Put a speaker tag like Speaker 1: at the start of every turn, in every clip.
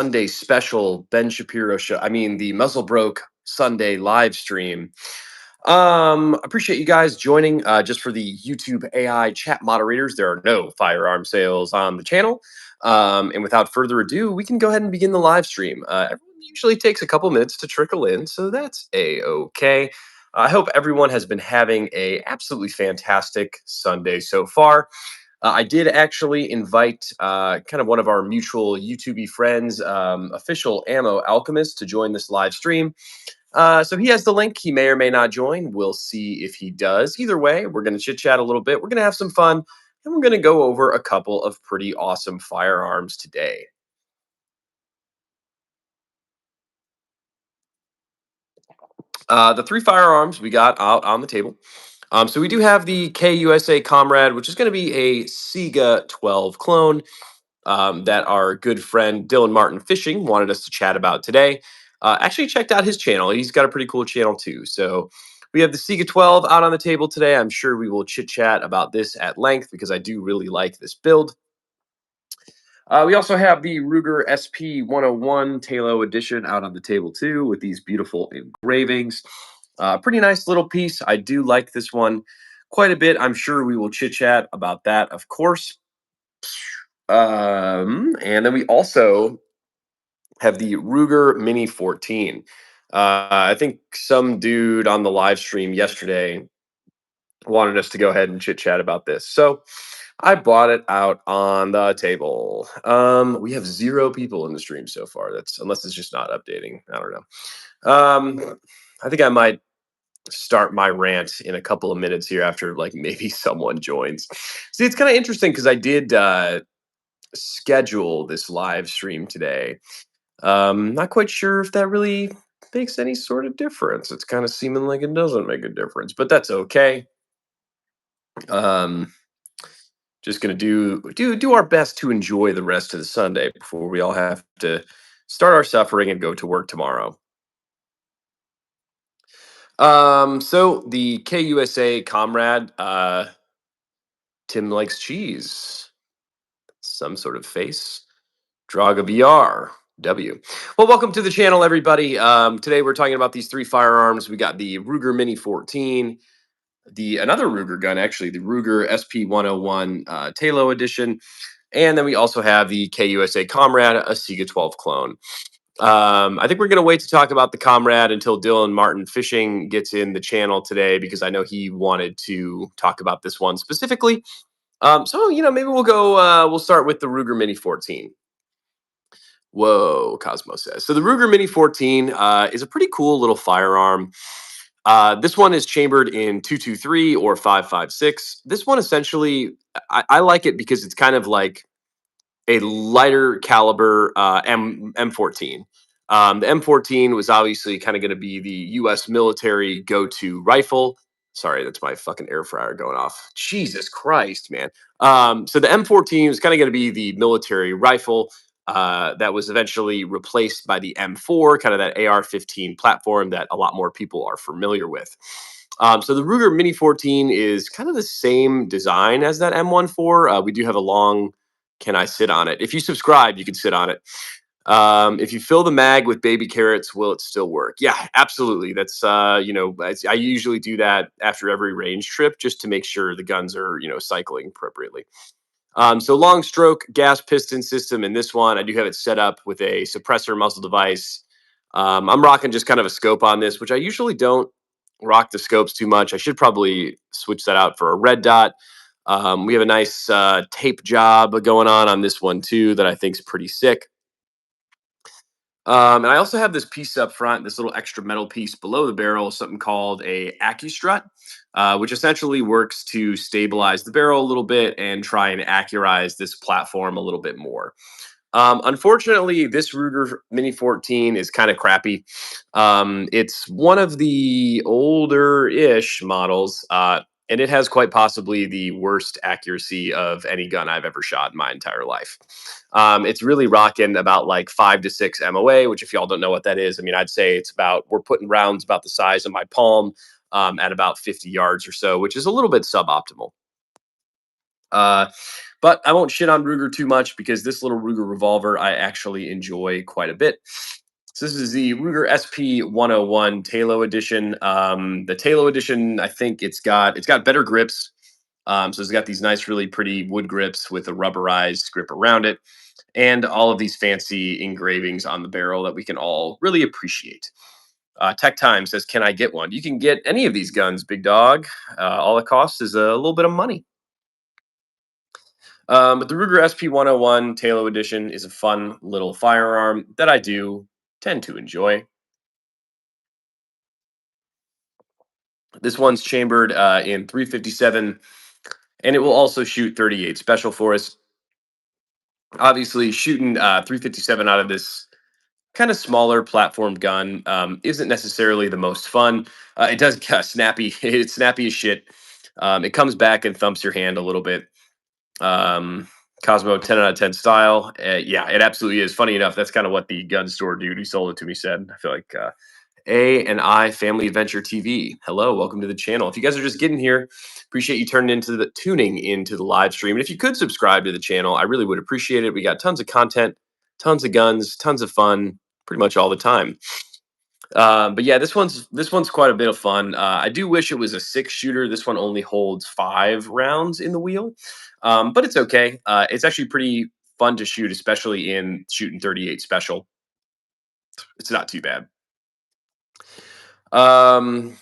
Speaker 1: Sunday special Ben Shapiro show. I mean, the Muzzle Broke Sunday live stream. Appreciate you guys joining. Just for the YouTube AI chat moderators, there are no firearm sales on the channel. And without further ado, we can go ahead and begin the live stream. Everyone usually takes a couple minutes to trickle in, so that's a-okay. I hope everyone has been having a absolutely fantastic Sunday so far. I did actually invite kind of one of our mutual YouTube friends, official Ammo Alchemist, to join this live stream. So he has the link. He may or may not join. We'll see if he does. Either way, we're going to chit chat a little bit. We're going to have some fun, and we're going to go over a couple of pretty awesome firearms today. The three firearms we got out on the table. So we do have the KUSA Comrade, which is going to be a Saiga 12 clone that our good friend Dylan Martin Fishing wanted us to chat about today. Actually, checked out his channel. He's got a pretty cool channel too. So we have the Saiga 12 out on the table today. I'm sure we will chit chat about this at length because I do really like this build. We also have the Ruger SP 101 Talo edition out on the table too with these beautiful engravings. Pretty nice little piece. I do like this one quite a bit. I'm sure we will chit chat about that, of course. And then we also have the Ruger Mini 14. I think some dude on the live stream yesterday wanted us to go ahead and chit chat about this. So I brought it out on the table. We have 0 people in the stream so far. That's unless it's just not updating. I don't know. I think I might start my rant in a couple of minutes here after like maybe someone joins. See, it's kind of interesting because I did schedule this live stream today. Not quite sure if that really makes any sort of difference. It's kind of seeming like it doesn't make a difference, but that's okay. Um, just gonna do our best to enjoy the rest of the Sunday before we all have to start our suffering and go to work tomorrow. So the KUSA Comrade, Tim likes cheese. Some sort of face. Draga VR. W. Well, welcome to the channel, everybody. Today we're talking about these three firearms. We got the Ruger Mini 14, the another Ruger gun, actually, the Ruger SP 101 Talo edition, and then we also have the KUSA Comrade, a Saiga 12 clone. I think we're going to wait to talk about the Comrade until Dylan Martin Fishing gets in the channel today because I know he wanted to talk about this one specifically. So maybe we'll go. We'll start with the Ruger Mini 14. Whoa, Cosmo says. So the Ruger Mini 14 is a pretty cool little firearm. This one is chambered in 223 or 556. This one essentially, I like it because it's kind of like a lighter caliber M14. The M14 was obviously kind of going to be the U.S. military go-to rifle. Sorry, that's my fucking air fryer going off. Jesus Christ, man. So the M14 was kind of going to be the military rifle that was eventually replaced by the M4, kind of that AR-15 platform that a lot more people are familiar with. So the Ruger Mini 14 is kind of the same design as that M14. We do have a long "Can I sit on it?" If you subscribe, you can sit on it. If you fill the mag with baby carrots, will it still work? Yeah, absolutely. That's I usually do that after every range trip just to make sure the guns are cycling appropriately. So long stroke gas piston system in this one. I do have it set up with a suppressor muzzle device. I'm rocking just kind of a scope on this, which I usually don't rock the scopes too much. I should probably switch that out for a red dot. We have a nice tape job going on this one too that I think is pretty sick. And I also have this piece up front, this little extra metal piece below the barrel, something called a AccuStrut, which essentially works to stabilize the barrel a little bit and try and accurize this platform a little bit more. Unfortunately, this Ruger Mini 14 is kind of crappy. It's one of the older-ish models, and it has quite possibly the worst accuracy of any gun I've ever shot in my entire life. It's really rocking about like 5 to 6 MOA, which if y'all don't know what that is, I mean, I'd say it's about, we're putting rounds about the size of my palm at about 50 yards or so, which is a little bit suboptimal. Uh, but I won't shit on Ruger too much because this little Ruger revolver I actually enjoy quite a bit. So this is the Ruger SP 101 Talo edition. The Talo edition, I think it's got better grips. So it's got these nice, really pretty wood grips with a rubberized grip around it, and all of these fancy engravings on the barrel that we can all really appreciate. Tech Time says, "Can I get one?" You can get any of these guns, big dog. All it costs is a little bit of money. But the Ruger SP 101 Talo Edition is a fun little firearm that I do tend to enjoy. This one's chambered in 357, and it will also shoot 38 special for us. Obviously, shooting 357 out of this kind of smaller platform gun isn't necessarily the most fun. It does get snappy. It's snappy as shit. It comes back and thumps your hand a little bit. Um, Cosmo 10 out of 10 style. Yeah, it absolutely is. Funny enough, that's kind of what the gun store dude who sold it to me said. I feel like A and I Family Adventure TV. Hello, welcome to the channel. If you guys are just getting here, appreciate you tuning into the live stream. And if you could subscribe to the channel, I really would appreciate it. We got tons of content, tons of guns, tons of fun, pretty much all the time. But yeah, this one's quite a bit of fun. I do wish it was a six shooter. This one only holds 5 rounds in the wheel, but it's okay. It's actually pretty fun to shoot, especially in shooting 38 special. It's not too bad. Um,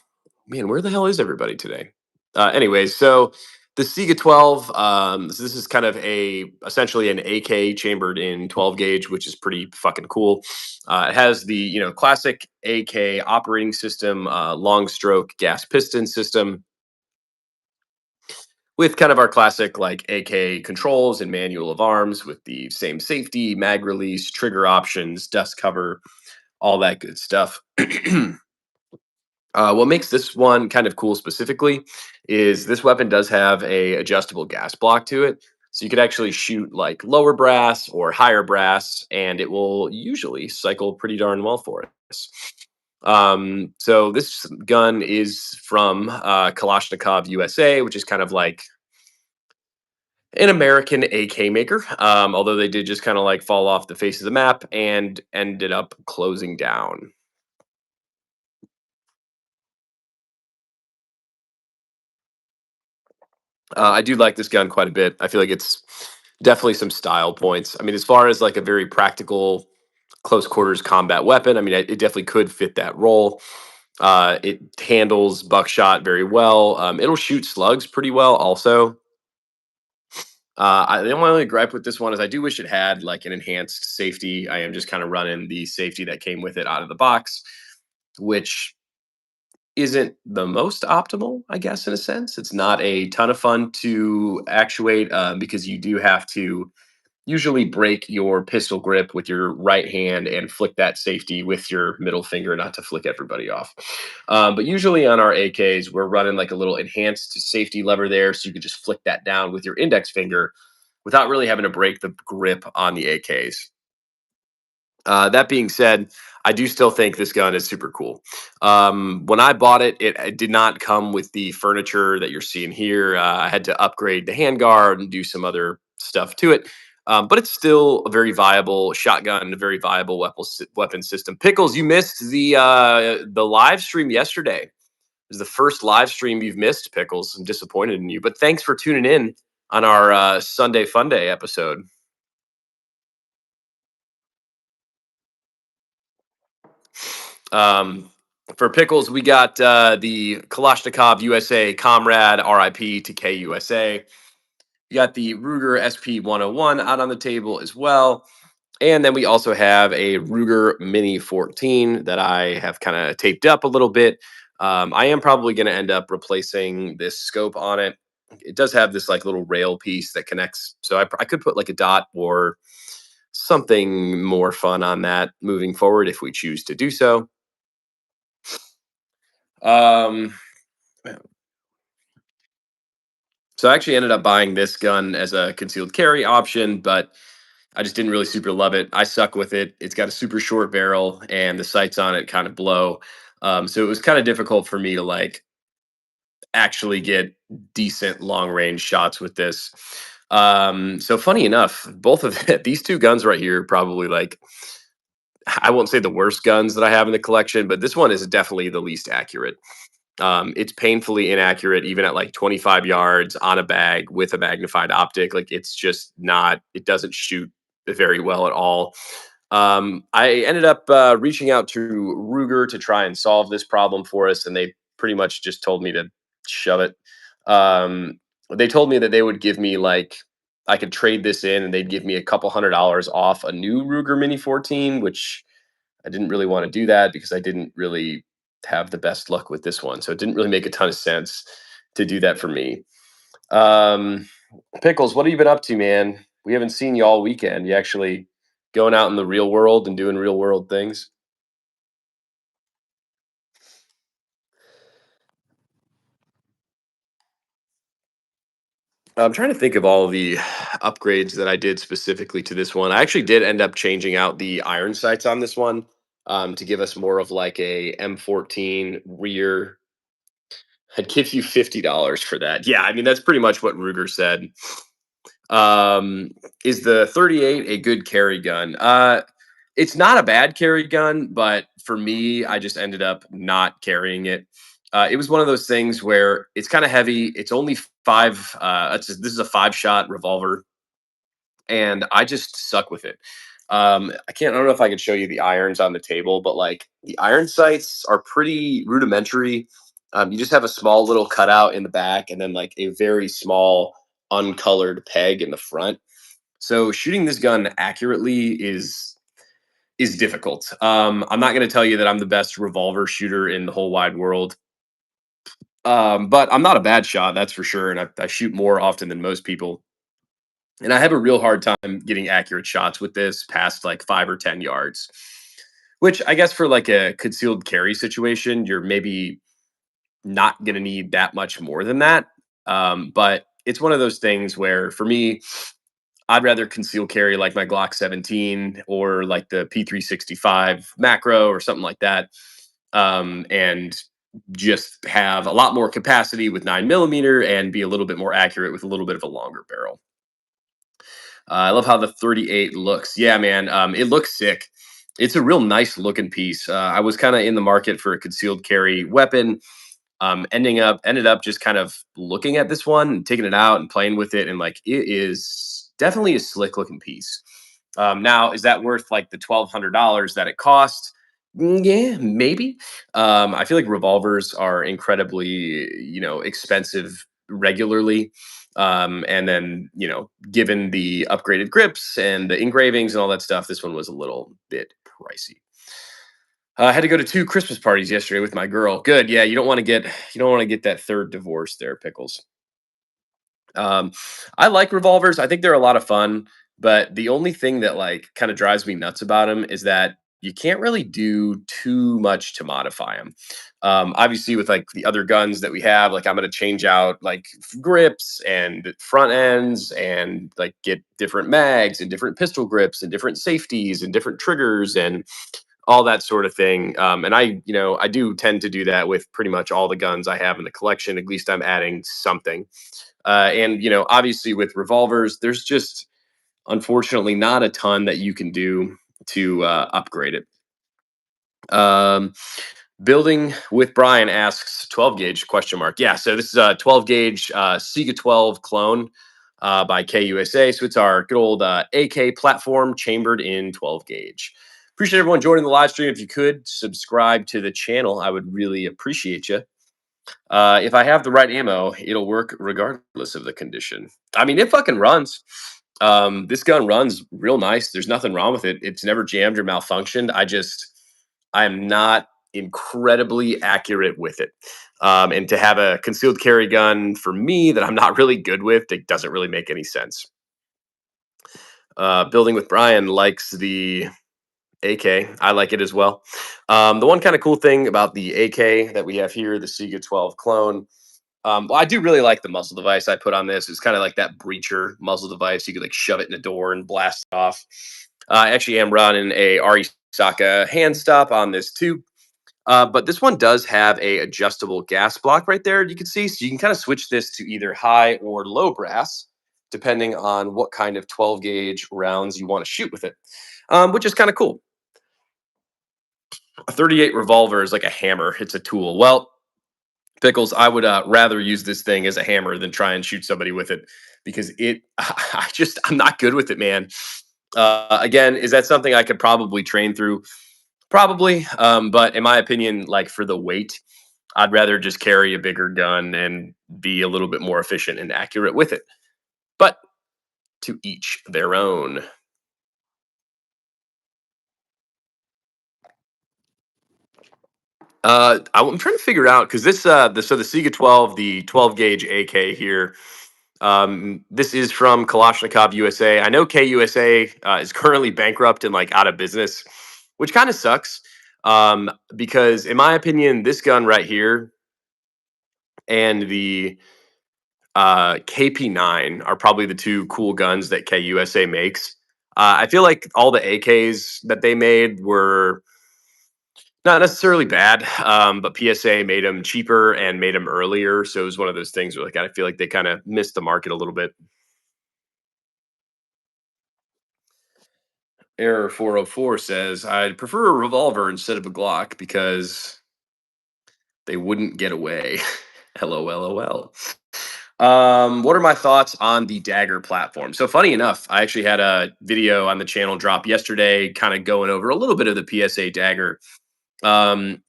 Speaker 1: Man, where the hell is everybody today? Anyways, so the Saiga 12. So this is kind of essentially an AK chambered in 12 gauge, which is pretty fucking cool. It has the classic AK operating system, long stroke gas piston system with kind of our classic like AK controls and manual of arms with the same safety, mag release, trigger options, dust cover, all that good stuff. What makes this one kind of cool specifically is this weapon does have a adjustable gas block to it. So you could actually shoot like lower brass or higher brass, and it will usually cycle pretty darn well for us. So this gun is from Kalashnikov USA, which is kind of like an American AK maker. Although they did just kind of like fall off the face of the map and ended up closing down. I do like this gun quite a bit. I feel like it's definitely some style points. I mean, as far as like a very practical close quarters combat weapon, I mean, it definitely could fit that role. It handles buckshot very well. It'll shoot slugs pretty well, also. The only gripe with this one is I do wish it had like an enhanced safety. I am just kind of running the safety that came with it out of the box, which isn't the most optimal, I guess, in a sense. It's not a ton of fun to actuate because you do have to usually break your pistol grip with your right hand and flick that safety with your middle finger, not to flick everybody off. But usually on our AKs, we're running like a little enhanced safety lever there, so you can just flick that down with your index finger without really having to break the grip on the AKs. That being said, I do still think this gun is super cool. When I bought it, it did not come with the furniture that you're seeing here. I had to upgrade the handguard and do some other stuff to it. But it's still a very viable shotgun, a very viable weapon system. Pickles, you missed the live stream yesterday. It was the first live stream you've missed, Pickles. I'm disappointed in you, but thanks for tuning in on our Sunday Fun Day episode. Um, for pickles, we got the Kalashnikov USA Comrade RIP to KUSA. We got the Ruger SP 101 out on the table as well. And then we also have a Ruger Mini 14 that I have kind of taped up a little bit. I am probably going to end up replacing this scope on it. It does have this like little rail piece that connects. So I could put like a dot or something more fun on that moving forward if we choose to do so. Um, so I actually ended up buying this gun as a concealed carry option, but I just didn't really super love it. I suck with it. It's got a super short barrel, and the sights on it kind of blow. So it was kind of difficult for me to like actually get decent long range shots with this. So funny enough, both of these two guns right here are probably like, I won't say the worst guns that I have in the collection, but this one is definitely the least accurate. It's painfully inaccurate, even at like 25 yards on a bag with a magnified optic. Like it's just not, it doesn't shoot very well at all. I ended up reaching out to Ruger to try and solve this problem for us, and they pretty much just told me to shove it. They told me that they would give me like, I could trade this in and they'd give me a couple $100 off a new Ruger Mini 14, which I didn't really want to do that because I didn't really have the best luck with this one. So it didn't really make a ton of sense to do that for me. Um, Pickles, what have you been up to, man? We haven't seen you all weekend. You actually going out in the real world and doing real world things? I'm trying to think of all of the upgrades that I did specifically to this one. I actually did end up changing out the iron sights on this one to give us more of like a M14 rear. I'd give you $50 for that. Yeah, I mean that's pretty much what Ruger said. Is the 38 a good carry gun? It's not a bad carry gun, but for me, I just ended up not carrying it. It was one of those things where it's kind of heavy. It's only five. This is a five-shot revolver, and I just suck with it. I can't. I don't know if I could show you the irons on the table, but like the iron sights are pretty rudimentary. You just have a small little cutout in the back, and then like a very small uncolored peg in the front. So shooting this gun accurately is difficult. I'm not going to tell you that I'm the best revolver shooter in the whole wide world, but I'm not a bad shot, that's for sure. And I shoot more often than most people. And I have a real hard time getting accurate shots with this past like 5 or 10 yards. Which I guess for like a concealed carry situation, you're maybe not going to need that much more than that. But it's one of those things where for me, I'd rather conceal carry like my Glock 17 or like the P365 macro or something like that. And just have a lot more capacity with 9mm and be a little bit more accurate with a little bit of a longer barrel. I love how the 38 looks. Yeah, man, it looks sick. It's a real nice looking piece. I was kind of in the market for a concealed carry weapon. Ended up just kind of looking at this one and taking it out and playing with it, and like it is definitely a slick looking piece. Now, is that worth like the $1,200 that it cost? Yeah, maybe. I feel like revolvers are incredibly, expensive regularly. And then, given the upgraded grips and the engravings and all that stuff, this one was a little bit pricey. I had to go to two Christmas parties yesterday with my girl. Good, yeah. You don't want to get that third divorce there, pickles. Um, I like revolvers. I think they're a lot of fun, but the only thing that like kind of drives me nuts about them is that you can't really do too much to modify them. Obviously, with like the other guns that we have, like I'm going to change out like grips and front ends and like get different mags and different pistol grips and different safeties and different triggers and all that sort of thing. And I do tend to do that with pretty much all the guns I have in the collection. At least I'm adding something. And obviously with revolvers, there's just unfortunately not a ton that you can do to upgrade it. Um, Building with Brian asks 12 gauge question mark. Yeah, so this is a 12 gauge Saiga 12 clone by KUSA. So it's our good old AK platform chambered in 12 gauge. Appreciate everyone joining the live stream. If you could subscribe to the channel, I would really appreciate you. If I have the right ammo, it'll work regardless of the condition. I mean, it fucking runs. This gun runs real nice. There's nothing wrong with it. It's never jammed or malfunctioned. I am not incredibly accurate with it. And to have a concealed carry gun for me that I'm not really good with, it doesn't really make any sense. Building with Brian likes the AK. I like it as well. The one kind of cool thing about the AK that we have here, the Saiga 12 clone, well, I do really like the muzzle device I put on this. It's kind of like that breacher muzzle device. You could like shove it in a door and blast it off. I actually am running a Ari Saka hand stop on this too. But this one does have a adjustable gas block right there. You can see, so you can kind of switch this to either high or low brass, depending on what kind of 12 gauge rounds you want to shoot with it, which is kind of cool. A 38 revolver is like a hammer. It's a tool. Well, Pickles, I would rather use this thing as a hammer than try and shoot somebody with it because I'm not good with it, man. Again, is that something I could probably train through? Probably. But in my opinion, like for the weight, I'd rather just carry a bigger gun and be a little bit more efficient and accurate with it. But to each their own. I'm trying to figure out because the Saiga 12, the 12 gauge AK here. This is from Kalashnikov USA. I know KUSA is currently bankrupt and like out of business, which kind of sucks. Because in my opinion, this gun right here and the KP9 are probably the two cool guns that KUSA makes. I feel like all the AKs that they made were not necessarily bad, but PSA made them cheaper and made them earlier. So it was one of those things where like I feel like they kind of missed the market a little bit. Error 404 says I'd prefer a revolver instead of a Glock because they wouldn't get away. LOL. What are my thoughts on the Dagger platform? So funny enough, I actually had a video on the channel drop yesterday, kind of going over a little bit of the PSA Dagger. Um,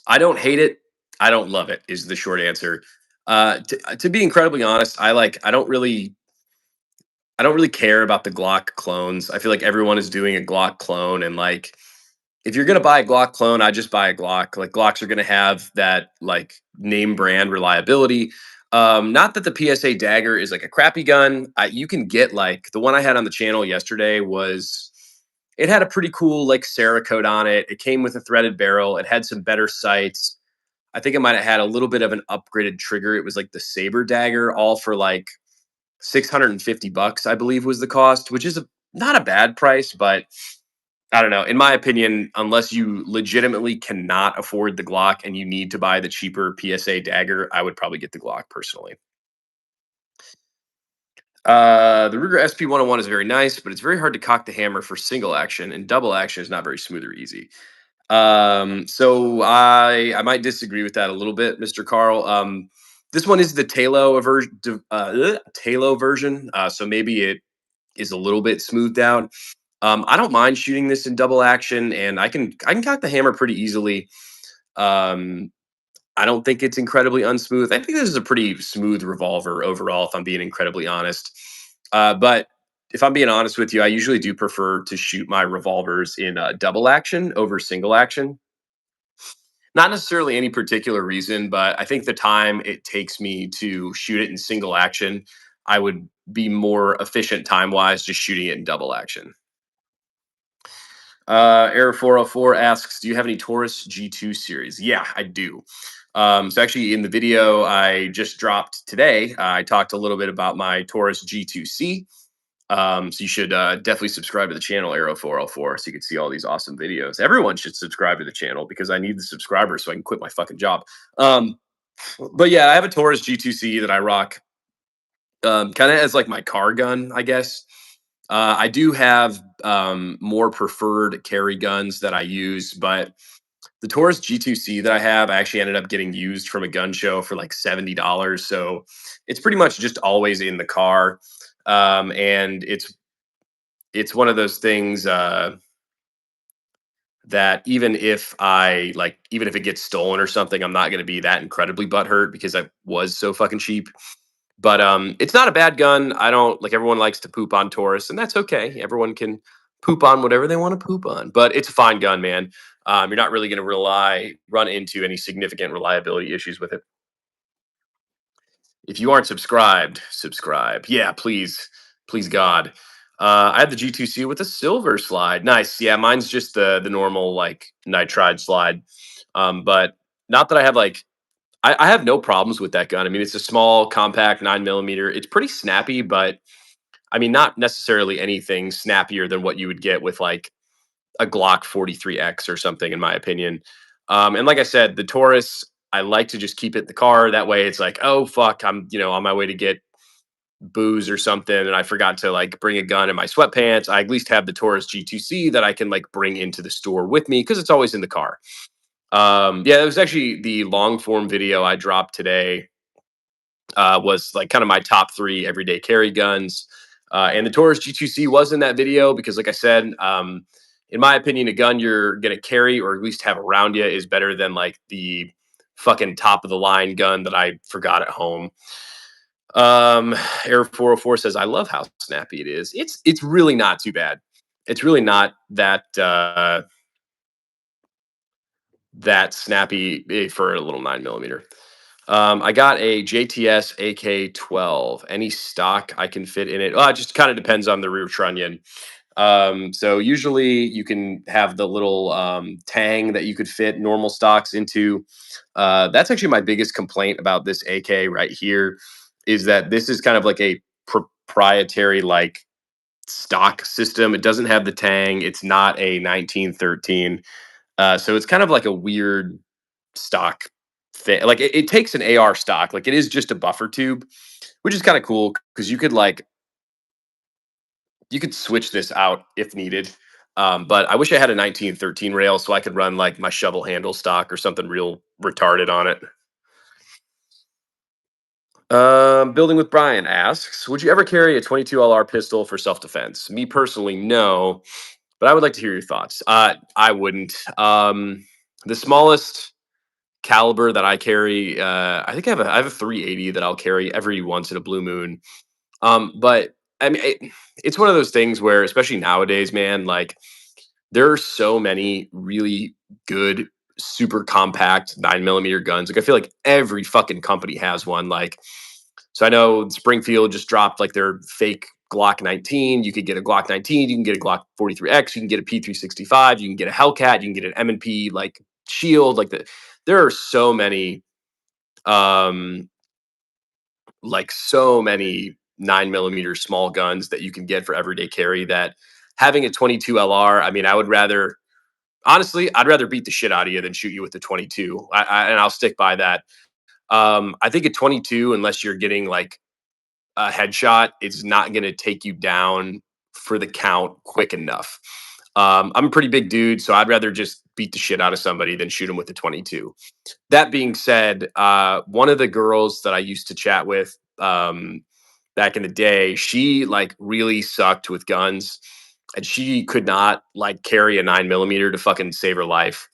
Speaker 1: I don't hate it. I don't love it. Is the short answer. To be incredibly honest, I don't really care about the Glock clones. I feel like everyone is doing a Glock clone, and like if you're gonna buy a Glock clone, I just buy a Glock. Like Glocks are gonna have that like name brand reliability. Not that the PSA Dagger is like a crappy gun. You can get like the one I had on the channel yesterday was it had a pretty cool like Cerakote on it. It came with a threaded barrel. It had some better sights. I think it might have had a little bit of an upgraded trigger. It was like the Saber Dagger, all for like 650 bucks, I believe was the cost, which is not a bad price, but I don't know. In my opinion, unless you legitimately cannot afford the Glock and you need to buy the cheaper PSA Dagger, I would probably get the Glock personally. The Ruger SP-101 is very nice, but it's very hard to cock the hammer for single action, and double action is not very smooth or easy. So I might disagree with that a little bit, Mr. Carl. This one is the Talo version, so maybe it is a little bit smoothed out. I don't mind shooting this in double action, and I can cock the hammer pretty easily. Um, I don't think it's incredibly unsmooth. I think this is a pretty smooth revolver overall, if I'm being incredibly honest. But if I'm being honest with you, I usually do prefer to shoot my revolvers in double action over single action. Not necessarily any particular reason, but I think the time it takes me to shoot it in single action, I would be more efficient time wise just shooting it in double action. Error 404 asks, "Do you have any Taurus G2 series?" Yeah, I do. So actually, in the video I just dropped today, I talked a little bit about my Taurus G2C. So you should definitely subscribe to the channel, Arrow 404, so you can see all these awesome videos. Everyone should subscribe to the channel because I need the subscribers so I can quit my fucking job. Um, but yeah, I have a Taurus G2C that I rock kind of as like my car gun, I guess. I do have more preferred carry guns that I use, but the Taurus G2C that I have, I actually ended up getting used from a gun show for like $70. So it's pretty much just always in the car. And it's one of those things that even if it gets stolen or something, I'm not going to be that incredibly butthurt because I was so fucking cheap. But it's not a bad gun. I don't like everyone likes to poop on Taurus, and that's okay. Everyone can poop on whatever they want to poop on. But it's a fine gun, man. You're not really going to run into any significant reliability issues with it. If you aren't subscribed, subscribe. Yeah, please, please God. I have the G2C with a silver slide. Nice. Yeah, mine's just the normal like nitride slide. But not that I have like I have no problems with that gun. I mean, it's a small, compact 9 millimeter. It's pretty snappy, but I mean, not necessarily anything snappier than what you would get with like a Glock 43X or something, in my opinion. And like I said, the Taurus, I like to just keep it in the car. That way, it's like, oh fuck, I'm on my way to get booze or something, and I forgot to like bring a gun in my sweatpants. I at least have the Taurus G2C that I can like bring into the store with me because it's always in the car. Yeah, it was actually the long form video I dropped today. Was like kind of my top three everyday carry guns. And the Taurus G2C was in that video because, like I said, in my opinion, a gun you're going to carry or at least have around you is better than like the fucking top of the line gun that I forgot at home. Air 404 says, I love how snappy it is. It's really not too bad. It's really not that snappy for a little 9 millimeter. I got a JTS AK-12. Any stock I can fit in it? It just kind of depends on the rear trunnion. So usually you can have the little tang that you could fit normal stocks into. That's actually my biggest complaint about this AK right here is that this is kind of like a proprietary like stock system. It doesn't have the tang. It's not a 1913. So it's kind of like a weird stock thing. Like it takes an AR stock. Like it is just a buffer tube, which is kind of cool because you could switch this out if needed. But I wish I had a 1913 rail so I could run like my shovel handle stock or something real retarded on it. Building with Brian asks, would you ever carry a 22 LR pistol for self defense? Me personally, no, but I would like to hear your thoughts. I wouldn't. The smallest caliber that I carry, I think I have a 380 that I'll carry every once in a blue moon. But I mean, it's one of those things where, especially nowadays, man, like there are so many really good, super compact 9 millimeter guns. Like I feel like every fucking company has one. Like, so I know Springfield just dropped like their fake Glock 19. You could get a Glock 19. You can get a Glock 43X. You can get a P365. You can get a Hellcat. You can get an M&P like Shield. There are so many um so many 9 millimeter small guns that you can get for everyday carry that having a 22 LR, I mean, I would rather honestly, I'd rather beat the shit out of you than shoot you with the 22. And I'll stick by that. I think a 22, unless you're getting like a headshot, it's not going to take you down for the count quick enough. I'm a pretty big dude, so I'd rather just beat the shit out of somebody than shoot them with the 22. That being said, one of the girls that I used to chat with back in the day, she like really sucked with guns, and she could not like carry a 9 millimeter to fucking save her life.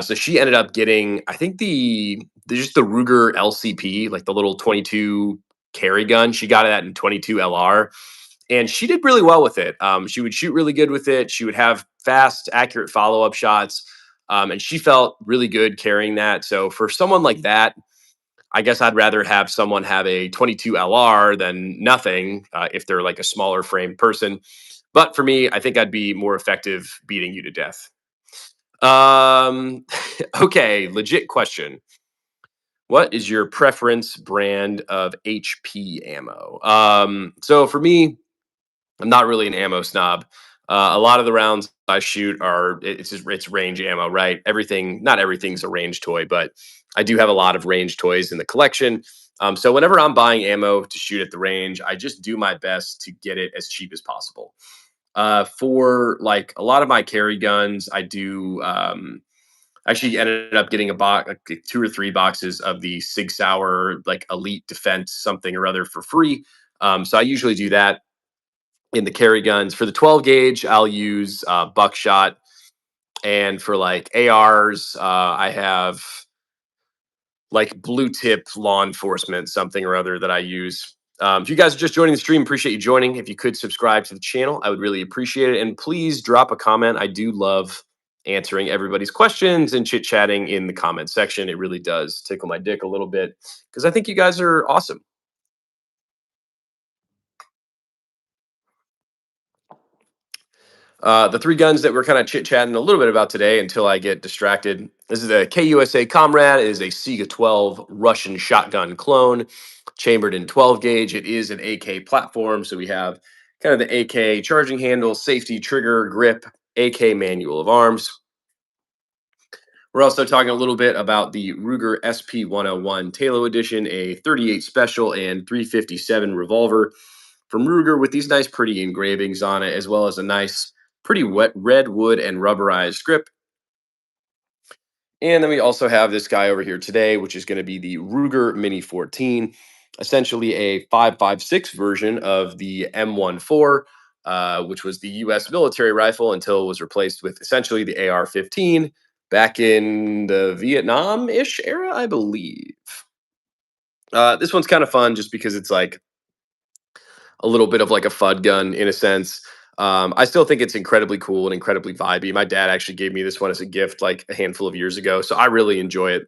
Speaker 1: So she ended up getting, I think just the Ruger LCP, like the little 22 carry gun. She got that in 22 LR, and she did really well with it. She would shoot really good with it. She would have fast, accurate follow up shots, and she felt really good carrying that. So for someone like that, I guess I'd rather have someone have a 22 LR than nothing if they're like a smaller frame person. But for me, I think I'd be more effective beating you to death. Um, okay, legit question. What is your preference brand of HP ammo? So for me, I'm not really an ammo snob. A lot of the rounds I shoot it's range ammo, right? Not everything's a range toy, but I do have a lot of range toys in the collection. So whenever I'm buying ammo to shoot at the range, I just do my best to get it as cheap as possible. For like a lot of my carry guns, I do actually ended up getting a box, like 2 or 3 boxes of the Sig Sauer like Elite Defense something or other for free. So I usually do that in the carry guns. For the 12 gauge, I'll use buckshot, and for like ARs, I have like blue tip law enforcement something or other that I use. If you guys are just joining the stream, appreciate you joining. If you could subscribe to the channel, I would really appreciate it. And please drop a comment. I do love answering everybody's questions and chit chatting in the comment section. It really does tickle my dick a little bit because I think you guys are awesome. The three guns that we're kind of chit chatting a little bit about today until I get distracted. This is a KUSA Comrade. It is a Saiga 12 Russian shotgun clone, chambered in 12 gauge. It is an AK platform, so we have kind of the AK charging handle, safety, trigger, grip, AK manual of arms. We're also talking a little bit about the Ruger SP-101 Talo Edition, a 38 Special and 357 revolver from Ruger with these nice, pretty engravings on it, as well as a nice, pretty wet red wood and rubberized grip. And then we also have this guy over here today, which is going to be the Ruger Mini 14, essentially a 5.56 version of the M14, which was the U.S. military rifle until it was replaced with essentially the AR-15 back in the Vietnam-ish era, I believe. This one's kind of fun just because it's like a little bit of like a FUD gun in a sense. I still think it's incredibly cool and incredibly vibey. My dad actually gave me this one as a gift like a handful of years ago, so I really enjoy it.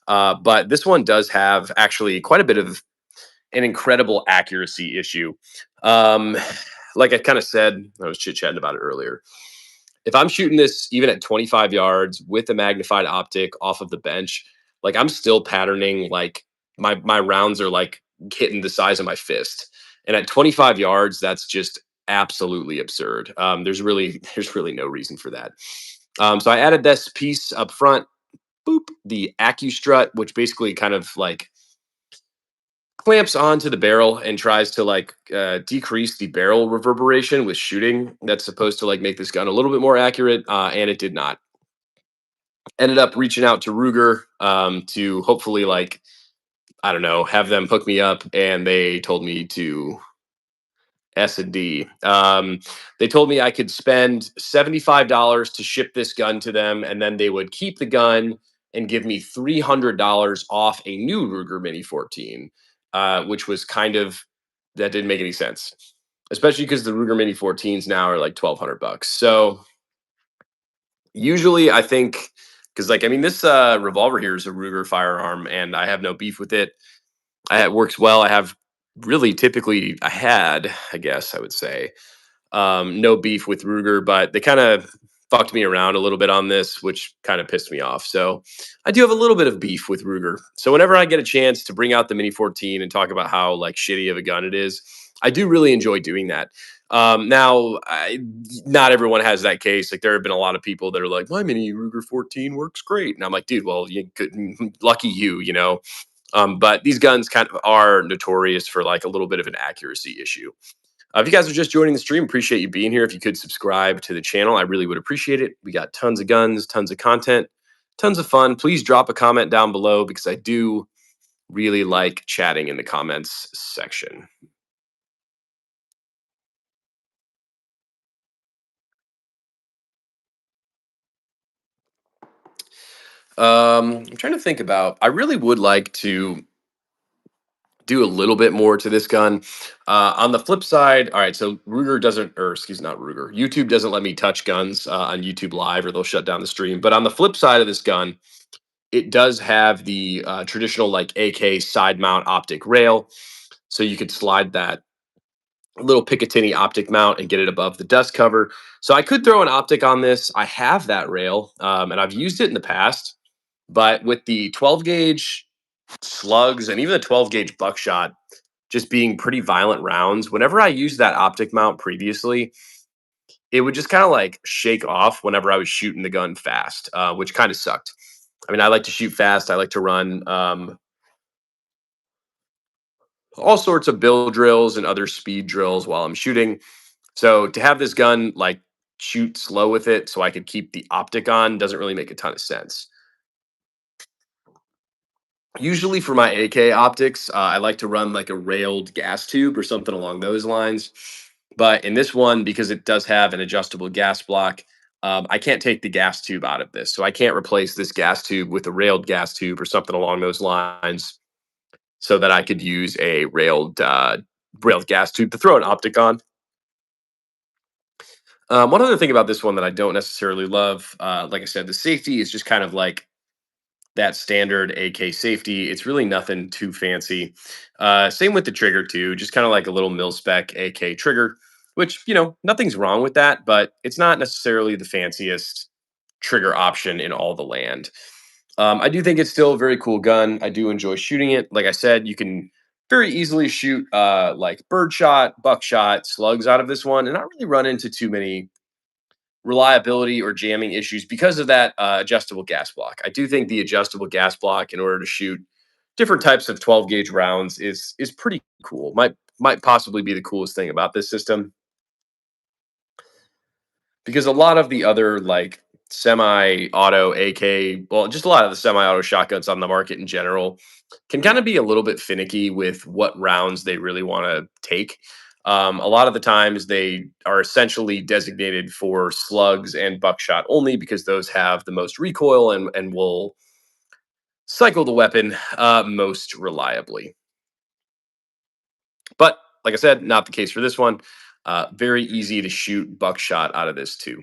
Speaker 1: But this one does have actually quite a bit of an incredible accuracy issue. Um, like I kind of said, I was chit chatting about it earlier. If I'm shooting this even at 25 yards with a magnified optic off of the bench, like I'm still patterning like my rounds are like hitting the size of my fist. And at 25 yards, that's just absolutely absurd. There's really no reason for that. So I added this piece up front, boop, the AccuStrut, which basically kind of like clamps onto the barrel and tries to like decrease the barrel reverberation with shooting. That's supposed to like make this gun a little bit more accurate, and it did not. Ended up reaching out to Ruger to hopefully like I don't know have them hook me up, and they told me to S&D. They told me I could spend $75 to ship this gun to them, and then they would keep the gun and give me $300 off a new Ruger Mini 14, which was kind of that didn't make any sense, especially because the Ruger Mini 14s now are like 1,200 bucks. So usually, I think because like I mean this revolver here is a Ruger firearm, and I have no beef with it. It works well. I have really typically I had I guess I would say no beef with Ruger, but they kind of fucked me around a little bit on this, which kind of pissed me off. So I do have a little bit of beef with Ruger. So whenever I get a chance to bring out the Mini 14 and talk about how like shitty of a gun it is, I do really enjoy doing that. Not everyone has that case. Like there have been a lot of people that are like, my Mini Ruger 14 works great, and I'm like, dude, well, you could, lucky you, you know. But these guns kind of are notorious for like a little bit of an accuracy issue. If you guys are just joining the stream, appreciate you being here. If you could subscribe to the channel, I really would appreciate it. We got tons of guns, tons of content, tons of fun. Please drop a comment down below because I do really like chatting in the comments section. I'm trying to think about. I really would like to do a little bit more to this gun. On the flip side, all right, so Ruger doesn't, or excuse not Ruger, YouTube doesn't let me touch guns on YouTube Live or they'll shut down the stream. But on the flip side of this gun, it does have the traditional like AK side mount optic rail. So you could slide that little Picatinny optic mount and get it above the dust cover. So I could throw an optic on this. I have that rail and I've used it in the past. But with the 12 gauge slugs and even the 12 gauge buckshot just being pretty violent rounds, whenever I used that optic mount previously, it would just kind of like shake off whenever I was shooting the gun fast, which kind of sucked. I mean, I like to shoot fast. I like to run all sorts of bill drills and other speed drills while I'm shooting. So to have this gun like shoot slow with it so I could keep the optic on doesn't really make a ton of sense. Usually for my AK optics, I like to run like a railed gas tube or something along those lines. But in this one, because it does have an adjustable gas block, I can't take the gas tube out of this. So I can't replace this gas tube with a railed gas tube or something along those lines so that I could use a railed gas tube to throw an optic on. One other thing about this one that I don't necessarily love, like I said, the safety is just kind of like that standard AK safety. It's really nothing too fancy. Same with the trigger too, just kind of like a little mil spec AK trigger, which nothing's wrong with that, but it's not necessarily the fanciest trigger option in all the land. I do think it's still a very cool gun. I do enjoy shooting it. Like I said, you can very easily shoot like birdshot, buckshot, slugs out of this one, and not really run into too many reliability or jamming issues because of that adjustable gas block. I do think the adjustable gas block in order to shoot different types of 12 gauge rounds is pretty cool. Might possibly be the coolest thing about this system because a lot of the other like semi-auto AK, well, just a lot of the semi-auto shotguns on the market in general can kind of be a little bit finicky with what rounds they really want to take. A lot of the times they are essentially designated for slugs and buckshot only because those have the most recoil and will cycle the weapon most reliably. But like I said, not the case for this one. Very easy to shoot buckshot out of this too.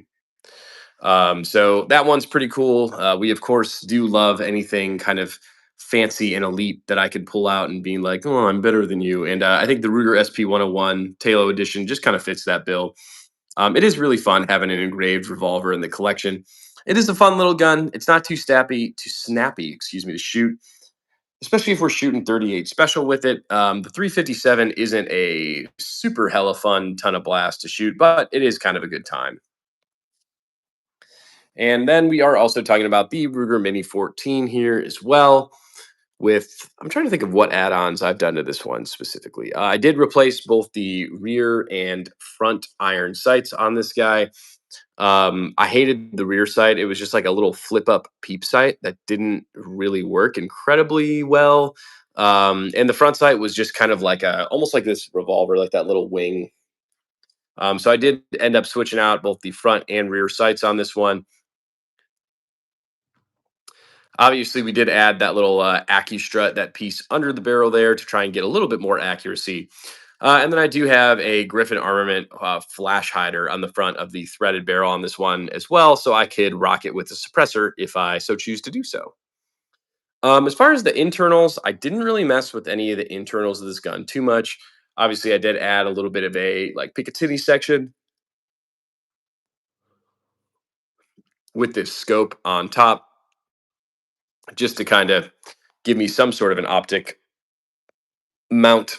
Speaker 1: So that one's pretty cool. We of course do love anything kind of fancy and elite that I could pull out and being like, oh, I'm better than you. And I think the Ruger SP 101 Talo edition just kind of fits that bill. It is really fun having an engraved revolver in the collection. It is a fun little gun. It's not too snappy, excuse me, to shoot, especially if we're shooting 38 special with it. The 357 isn't a super hella fun ton of blast to shoot, but it is kind of a good time. And then we are also talking about the Ruger Mini 14 here as well. With, I'm trying to think of what add-ons I've done to this one specifically. I did replace both the rear and front iron sights on this guy. I hated the rear sight. It was just like a little flip-up peep sight that didn't really work incredibly well. And the front sight was just kind of like a, almost like this revolver, like that little wing. So I did end up switching out both the front and rear sights on this one. Obviously, we did add that little strut, that piece under the barrel there to try and get a little bit more accuracy. And then I do have a Griffin Armament flash hider on the front of the threaded barrel on this one as well, so I could rock it with a suppressor if I so choose to do so. As far as the internals, I didn't really mess with any of the internals of this gun too much. Obviously, I did add a little bit of a like Picatinny section with this scope on top, just to kind of give me some sort of an optic mount.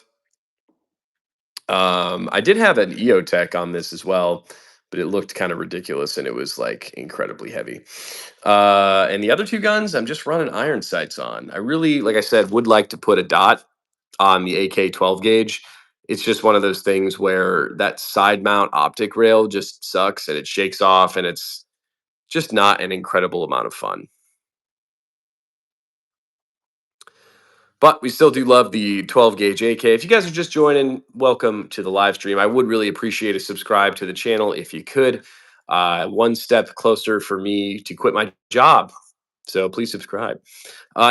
Speaker 1: I did have an EOTech on this as well, but it looked kind of ridiculous and it was like incredibly heavy. And the other two guns, I'm just running iron sights on. I really, like I said, would like to put a dot on the AK 12 gauge. It's just one of those things where that side mount optic rail just sucks and it shakes off and it's just not an incredible amount of fun. But we still do love the 12 gauge AK. If you guys are just joining, welcome to the live stream. I would really appreciate a subscribe to the channel if you could. One step closer for me to quit my job. So please subscribe.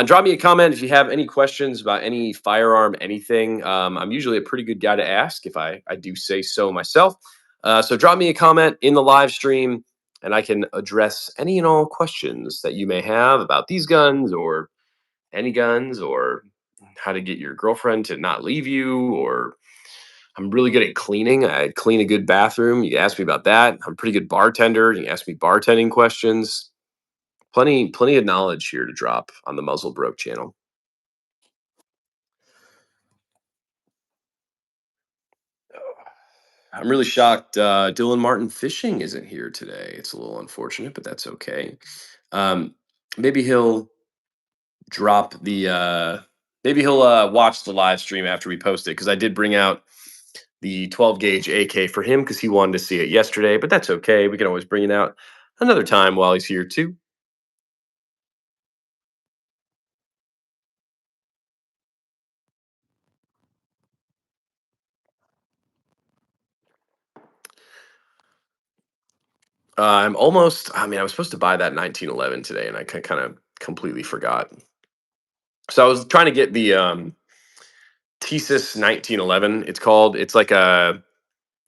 Speaker 1: Drop me a comment if you have any questions about any firearm, anything. I'm usually a pretty good guy to ask if I do say so myself. So drop me a comment in the live stream and I can address any and all questions that you may have about these guns or any guns or how to get your girlfriend to not leave you, or I'm really good at cleaning. I clean a good bathroom. You can ask me about that. I'm a pretty good bartender. You can ask me bartending questions. Plenty of knowledge here to drop on the Muzzle Broke channel. I'm really shocked Dylan Martin Fishing isn't here today. It's a little unfortunate, but that's okay. Um, maybe he'll drop the maybe he'll watch the live stream after we post it because I did bring out the 12 gauge AK for him because he wanted to see it yesterday, but that's okay. We can always bring it out another time while he's here too. I'm almost. I mean, I was supposed to buy that 1911 today, and I kind of completely forgot. So I was trying to get the TSIS 1911. It's called. It's like a.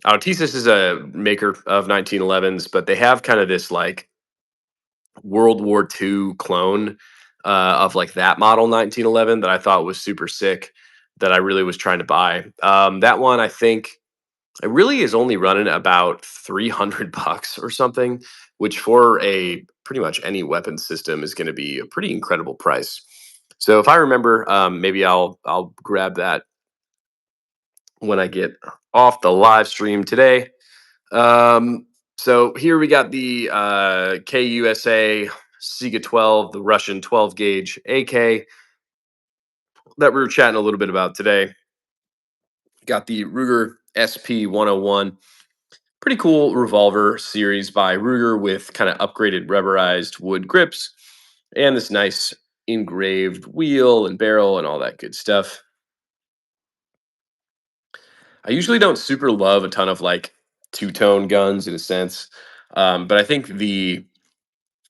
Speaker 1: Oh, TSIS is a maker of 1911s, but they have kind of this like World War II clone of like that model 1911 that I thought was super sick. That I really was trying to buy. That one, I think, it really is only running about 300 bucks or something, which for a pretty much any weapon system is going to be a pretty incredible price. So if I remember, maybe I'll grab that when I get off the live stream today. Um, So here we got the KUSA Saiga 12, the Russian 12 gauge AK that we were chatting a little bit about today. Got the Ruger SP 101. Pretty cool revolver series by Ruger with kind of upgraded rubberized wood grips and this nice engraved wheel and barrel and all that good stuff. I usually don't super love a ton of like two-tone guns in a sense. But I think the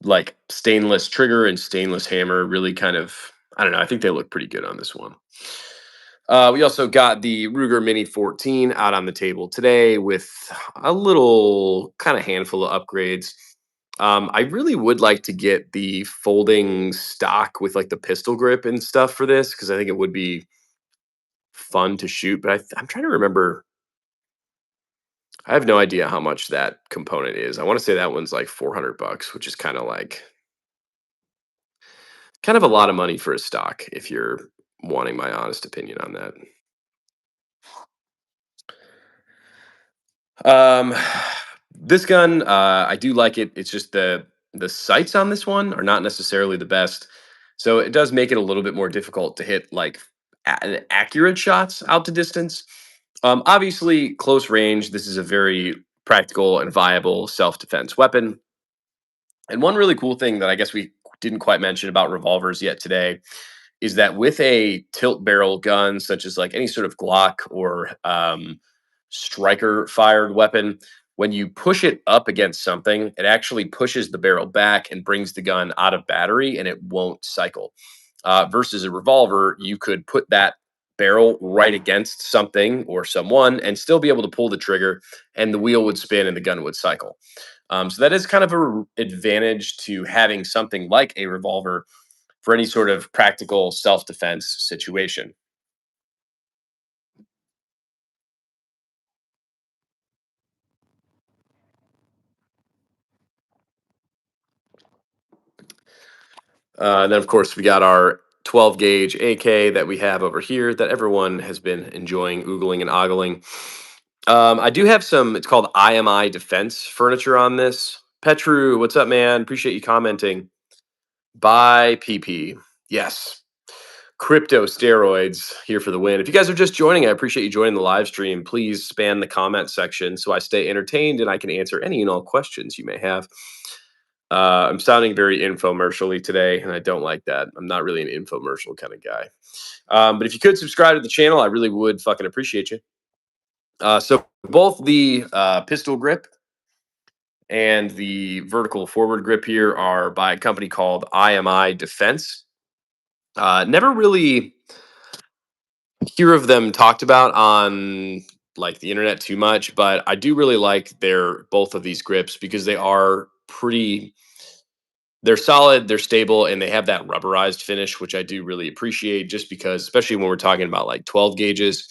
Speaker 1: like stainless trigger and stainless hammer really kind of, I don't know, I think they look pretty good on this one. We also got the Ruger Mini 14 out on the table today with a little kind of handful of upgrades. I really would like to get the folding stock with like the pistol grip and stuff for this because I think it would be fun to shoot. But I'm trying to remember. I have no idea how much that component is. I want to say that one's like $400, which is kind of a lot of money for a stock if you're wanting my honest opinion on that. Um, this gun, I do like it. It's just the sights on this one are not necessarily the best, so it does make it a little bit more difficult to hit like accurate shots out to distance. Obviously, close range. This is a very practical and viable self defense weapon. And one really cool thing that I guess we didn't quite mention about revolvers yet today is that with a tilt barrel gun, such as like any sort of Glock or striker fired weapon, when you push it up against something, it actually pushes the barrel back and brings the gun out of battery and it won't cycle. Versus a revolver, you could put that barrel right against something or someone and still be able to pull the trigger and the wheel would spin and the gun would cycle. So that is kind of a advantage to having something like a revolver for any sort of practical self-defense situation. And then, of course, we got our 12 gauge AK that we have over here that everyone has been enjoying oogling and ogling. I do have some, it's called IMI Defense furniture on this. Petru, what's up, man? Appreciate you commenting. Bye, PP. Yes. Crypto steroids here for the win. If you guys are just joining, I appreciate you joining the live stream. Please spam the comment section so I stay entertained and I can answer any and all questions you may have. I'm sounding very infomercially today, and I don't like that. I'm not really an infomercial kind of guy. But if you could subscribe to the channel, I really would fucking appreciate you. So both the pistol grip and the vertical forward grip here are by a company called IMI Defense. Never really hear of them talked about on like the internet too much, but I do really like their both of these grips because they are pretty, they're solid, they're stable, and they have that rubberized finish, which I do really appreciate just because, especially when we're talking about like 12 gauges,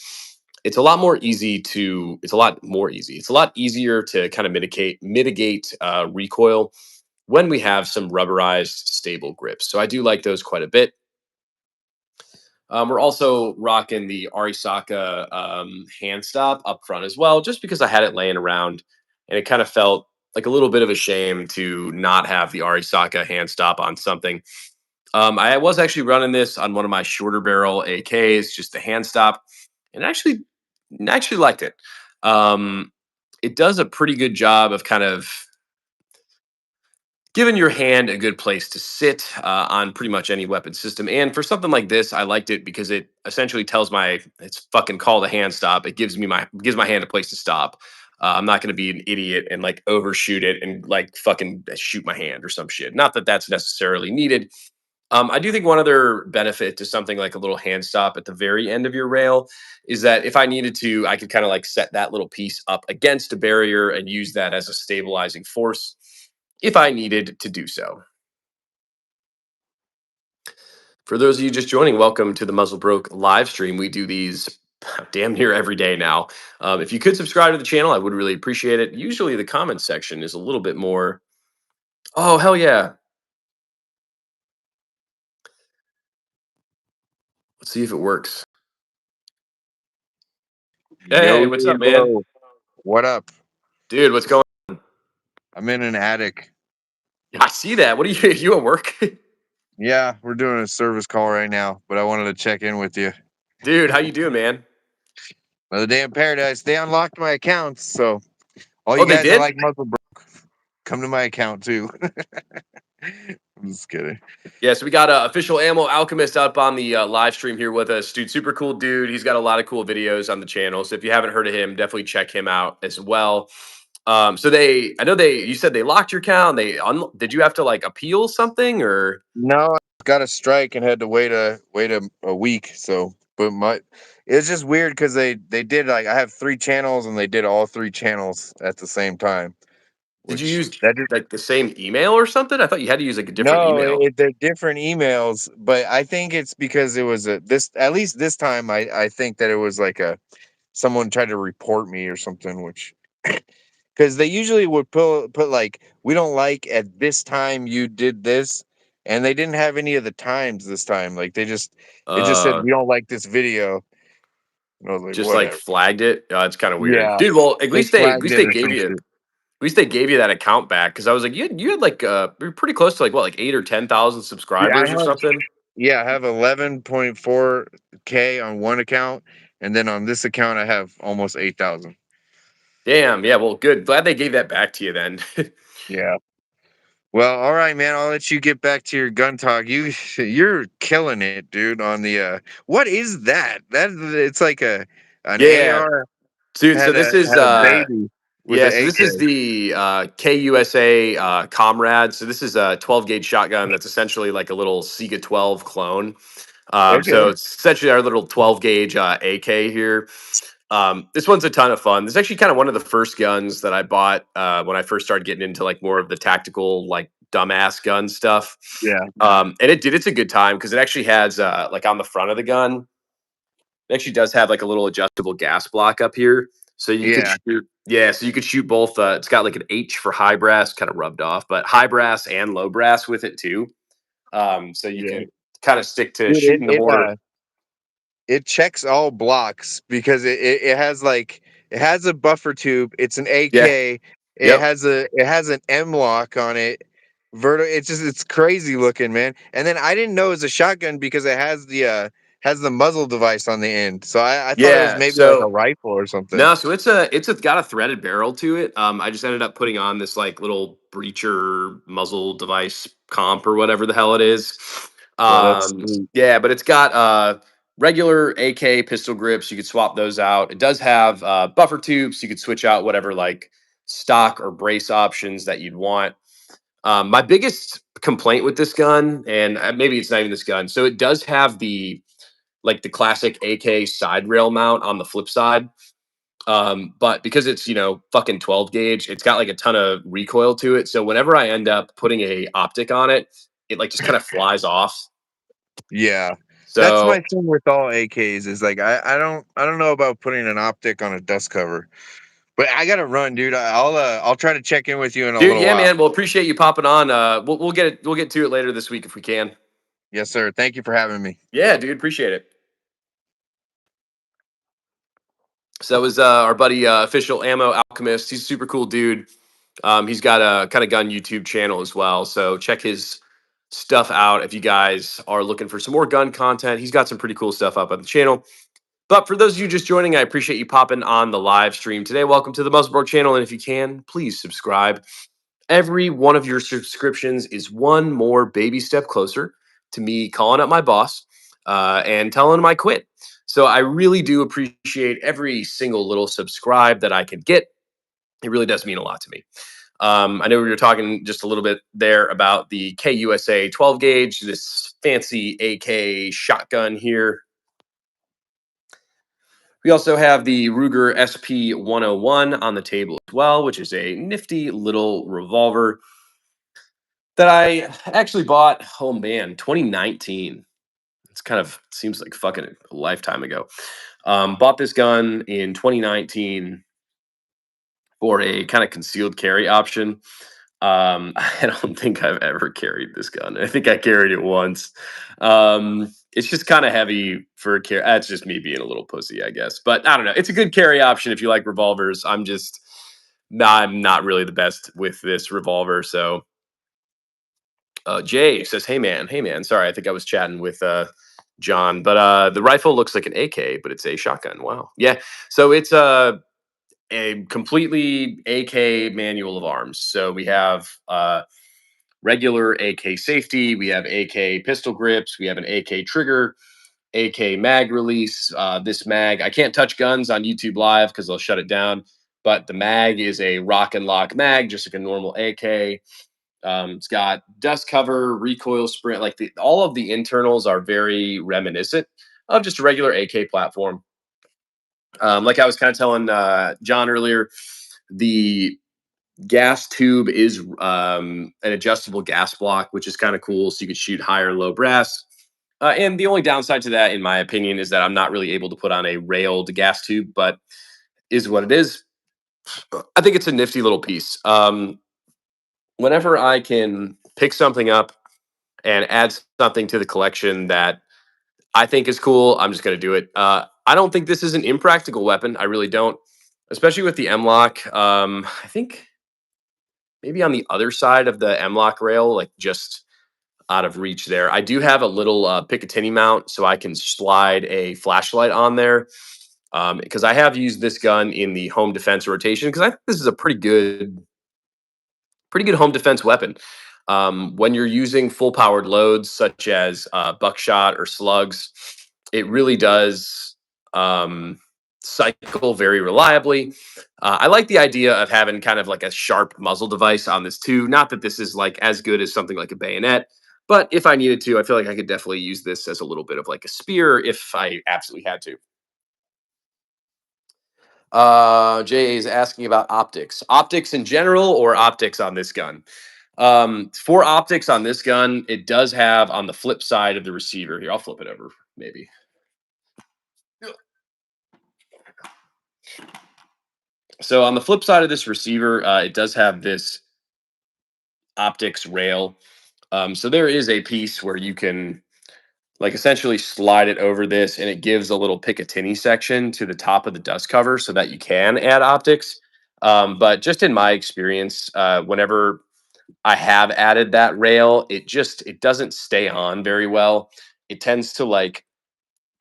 Speaker 1: it's a lot more easy. It's a lot easier to kind of mitigate recoil when we have some rubberized stable grips. So I do like those quite a bit. We're also rocking the Arisaka hand stop up front as well, just because I had it laying around and it kind of felt like a little bit of a shame to not have the Arisaka hand stop on something. I was actually running this on one of my shorter barrel AKs, just the hand stop, and actually liked it. Um, it does a pretty good job of kind of giving your hand a good place to sit on pretty much any weapon system. And for something like this, I liked it because it essentially tells it's fucking called a hand stop. It gives my hand a place to stop. I'm not going to be an idiot and like overshoot it and like fucking shoot my hand or some shit. Not that that's necessarily needed. I do think one other benefit to something like a little hand stop at the very end of your rail is that if I needed to, I could kind of like set that little piece up against a barrier and use that as a stabilizing force if I needed to do so. For those of you just joining, welcome to the Muzzle Broke live stream. We do these damn near every day now. If you could subscribe to the channel, I would really appreciate it. Usually the comment section is a little bit more, oh, hell yeah. Let's see if it works. Hey,
Speaker 2: Yo,
Speaker 1: what's up, man?
Speaker 2: what up?
Speaker 1: Dude, what's going on?
Speaker 2: I'm in an attic.
Speaker 1: I see that. What are you? You at work?
Speaker 2: Yeah, we're doing a service call right now, but I wanted to check in with you.
Speaker 1: Dude, how you doing, man?
Speaker 2: Another day in paradise. They unlocked my accounts, so all
Speaker 1: Oh,
Speaker 2: you
Speaker 1: they
Speaker 2: guys that
Speaker 1: did?
Speaker 2: like muzzle come to my account too. I'm just kidding.
Speaker 1: Yeah, so we got official ammo alchemist up on the live stream here with us, dude. Super cool dude. He's got a lot of cool videos on the channel. So if you haven't heard of him, definitely check him out as well. I know you said they locked your account. Did you have to like appeal something or?
Speaker 2: No, I got a strike and had to wait a week. So, but it's just weird because they did like I have 3 channels and they did all 3 channels at the same time,
Speaker 1: Did you
Speaker 2: which
Speaker 1: use
Speaker 2: that just
Speaker 1: like the same email or something? I thought you had to use like a different
Speaker 2: no,
Speaker 1: email.
Speaker 2: they're different emails, but I think it's because it was this at least this time I think that it was like a someone tried to report me or something, which because they usually would put like we don't like at this time you did this, and they didn't have any of the times this time. Like it just said
Speaker 1: Uh,
Speaker 2: we don't like this video, and I was like
Speaker 1: just like
Speaker 2: whatever.
Speaker 1: flagged it. It's kind of weird,
Speaker 2: Yeah,
Speaker 1: dude. Well, at
Speaker 2: they
Speaker 1: least they
Speaker 2: flagged it or some shit.
Speaker 1: gave you that account back because I was like, you had like you're pretty close to like what, like 8 or 10,000
Speaker 2: Yeah,
Speaker 1: subscribers or something.
Speaker 2: I have 11.4K on one account, and then on this account I have almost 8,000.
Speaker 1: Damn. Yeah. Well, good. Glad they gave that back to you then.
Speaker 2: Yeah. Well, all right, man. I'll let you get back to your gun talk. You're killing it, dude. On the what is that? It's like an
Speaker 1: Yeah,
Speaker 2: AR
Speaker 1: dude. So this is
Speaker 2: had a baby with
Speaker 1: yeah.
Speaker 2: an
Speaker 1: So this
Speaker 2: AK.
Speaker 1: is the KUSA Comrade. So this is a 12 gauge shotgun that's essentially like a little Saiga 12 clone. So
Speaker 2: Okay.
Speaker 1: it's essentially our little 12 gauge AK here. This one's a ton of fun. This is actually kind of one of the first guns that I bought when I first started getting into like more of the tactical, like dumbass gun stuff.
Speaker 2: Yeah.
Speaker 1: And it's a good time because it actually has like on the front of the gun, it actually does have like a little adjustable gas block up here. So you could
Speaker 2: Yeah.
Speaker 1: shoot, yeah, so you could shoot both. It's got like an H for high brass, kind of rubbed off, but high brass and low brass with it too. So you
Speaker 2: Yeah.
Speaker 1: could kind of stick to
Speaker 2: Dude,
Speaker 1: shooting the more.
Speaker 2: it checks all blocks because it has like it has a buffer tube. It's an
Speaker 1: Yeah.
Speaker 2: AK.
Speaker 1: Yep.
Speaker 2: It has an M lock on it. It's crazy looking, man. And then I didn't know it was a shotgun because it has the muzzle device on the end. So I thought it was
Speaker 1: Yeah.
Speaker 2: maybe like a
Speaker 1: So
Speaker 2: rifle or something.
Speaker 1: no, so it's got a threaded barrel to it. I just ended up putting on this like little breacher muzzle device comp or whatever the hell it is.
Speaker 2: Oh, that's sweet.
Speaker 1: Yeah, but it's got regular AK pistol grips. You could swap those out. It does have buffer tubes. You could switch out whatever like stock or brace options that you'd want. My biggest complaint with this gun, and maybe it's not even this gun, so it does have the classic AK side rail mount on the flip side. But because it's, fucking 12 gauge, it's got like a ton of recoil to it. So whenever I end up putting a optic on it, it like just kind of flies off.
Speaker 2: Yeah. That's my
Speaker 1: So,
Speaker 2: thing with all AKs is like I don't know about putting an optic on a dust cover. But I gotta run, dude. I'll try to check in with you in a
Speaker 1: dude,
Speaker 2: little
Speaker 1: yeah,
Speaker 2: while.
Speaker 1: man, we'll appreciate you popping on. We'll get to it later this week if we can.
Speaker 2: Yes, sir. Thank you for having me.
Speaker 1: Yeah, dude, appreciate it. So that was our buddy, official ammo alchemist. He's a super cool dude. He's got a kind of gun YouTube channel as well. So check his stuff out if you guys are looking for some more gun content. He's got some pretty cool stuff up on the channel. But for those of you just joining, I appreciate you popping on the live stream today. Welcome to the Muzzleboard channel. And if you can, please subscribe. Every one of your subscriptions is one more baby step closer to me calling up my boss and telling him I quit. So I really do appreciate every single little subscribe that I can get. It really does mean a lot to me. I know we were talking just a little bit there about the KUSA 12 gauge, this fancy AK shotgun here. We also have the Ruger SP 101 on the table as well, which is a nifty little revolver that I actually bought, oh man, 2019. It's kind of seems like fucking a lifetime ago. Bought this gun in 2019 for a kind of concealed carry option. I don't think I've ever carried this gun. I think I carried it once. It's just kind of heavy for a carry. That's just me being a little pussy, I guess. But I don't know. It's a good carry option if you like revolvers. I'm just I'm not really the best with this revolver. So Jay says, hey man, sorry, I think I was chatting with John, but the rifle looks like an AK, but it's a shotgun. Wow. Yeah. So it's a completely AK manual of arms. So we have regular AK safety, we have AK pistol grips, we have an AK trigger, AK mag release. This mag, I can't touch guns on YouTube Live because they'll shut it down. But the mag is a rock and lock mag, just like a normal AK. It's got dust cover, recoil sprint. Like all of the internals are very reminiscent of just a regular AK platform. Like I was kind of telling John earlier, the gas tube is an adjustable gas block, which is kind of cool. So you could shoot high or low brass. And the only downside to that, in my opinion, is that I'm not really able to put on a railed gas tube, but is what it is. I think it's a nifty little piece. Whenever I can pick something up and add something to the collection that I think is cool, I'm just going to do it. I don't think this is an impractical weapon. I really don't, especially with the M lock. I think maybe on the other side of the M lock rail, like just out of reach there. I do have a little Picatinny mount, so I can slide a flashlight on there. Because I have used this gun in the home defense rotation, because I think this is a pretty good home defense weapon. When you're using full powered loads such as buckshot or slugs, it really does cycle very reliably. I like the idea of having kind of like a sharp muzzle device on this too. Not that this is like as good as something like a bayonet, but if I needed to, I feel like I could definitely use this as a little bit of like a spear if I absolutely had to. Jay is asking about optics. Optics in general or optics on this gun? For optics on this gun, it does have on the flip side of the receiver. Here, I'll flip it over, maybe. So on the flip side of this receiver, it does have this optics rail. So there is a piece where you can like essentially slide it over this, and it gives a little Picatinny section to the top of the dust cover so that you can add optics. But just in my experience, whenever I have added that rail, it doesn't stay on very well. It tends to like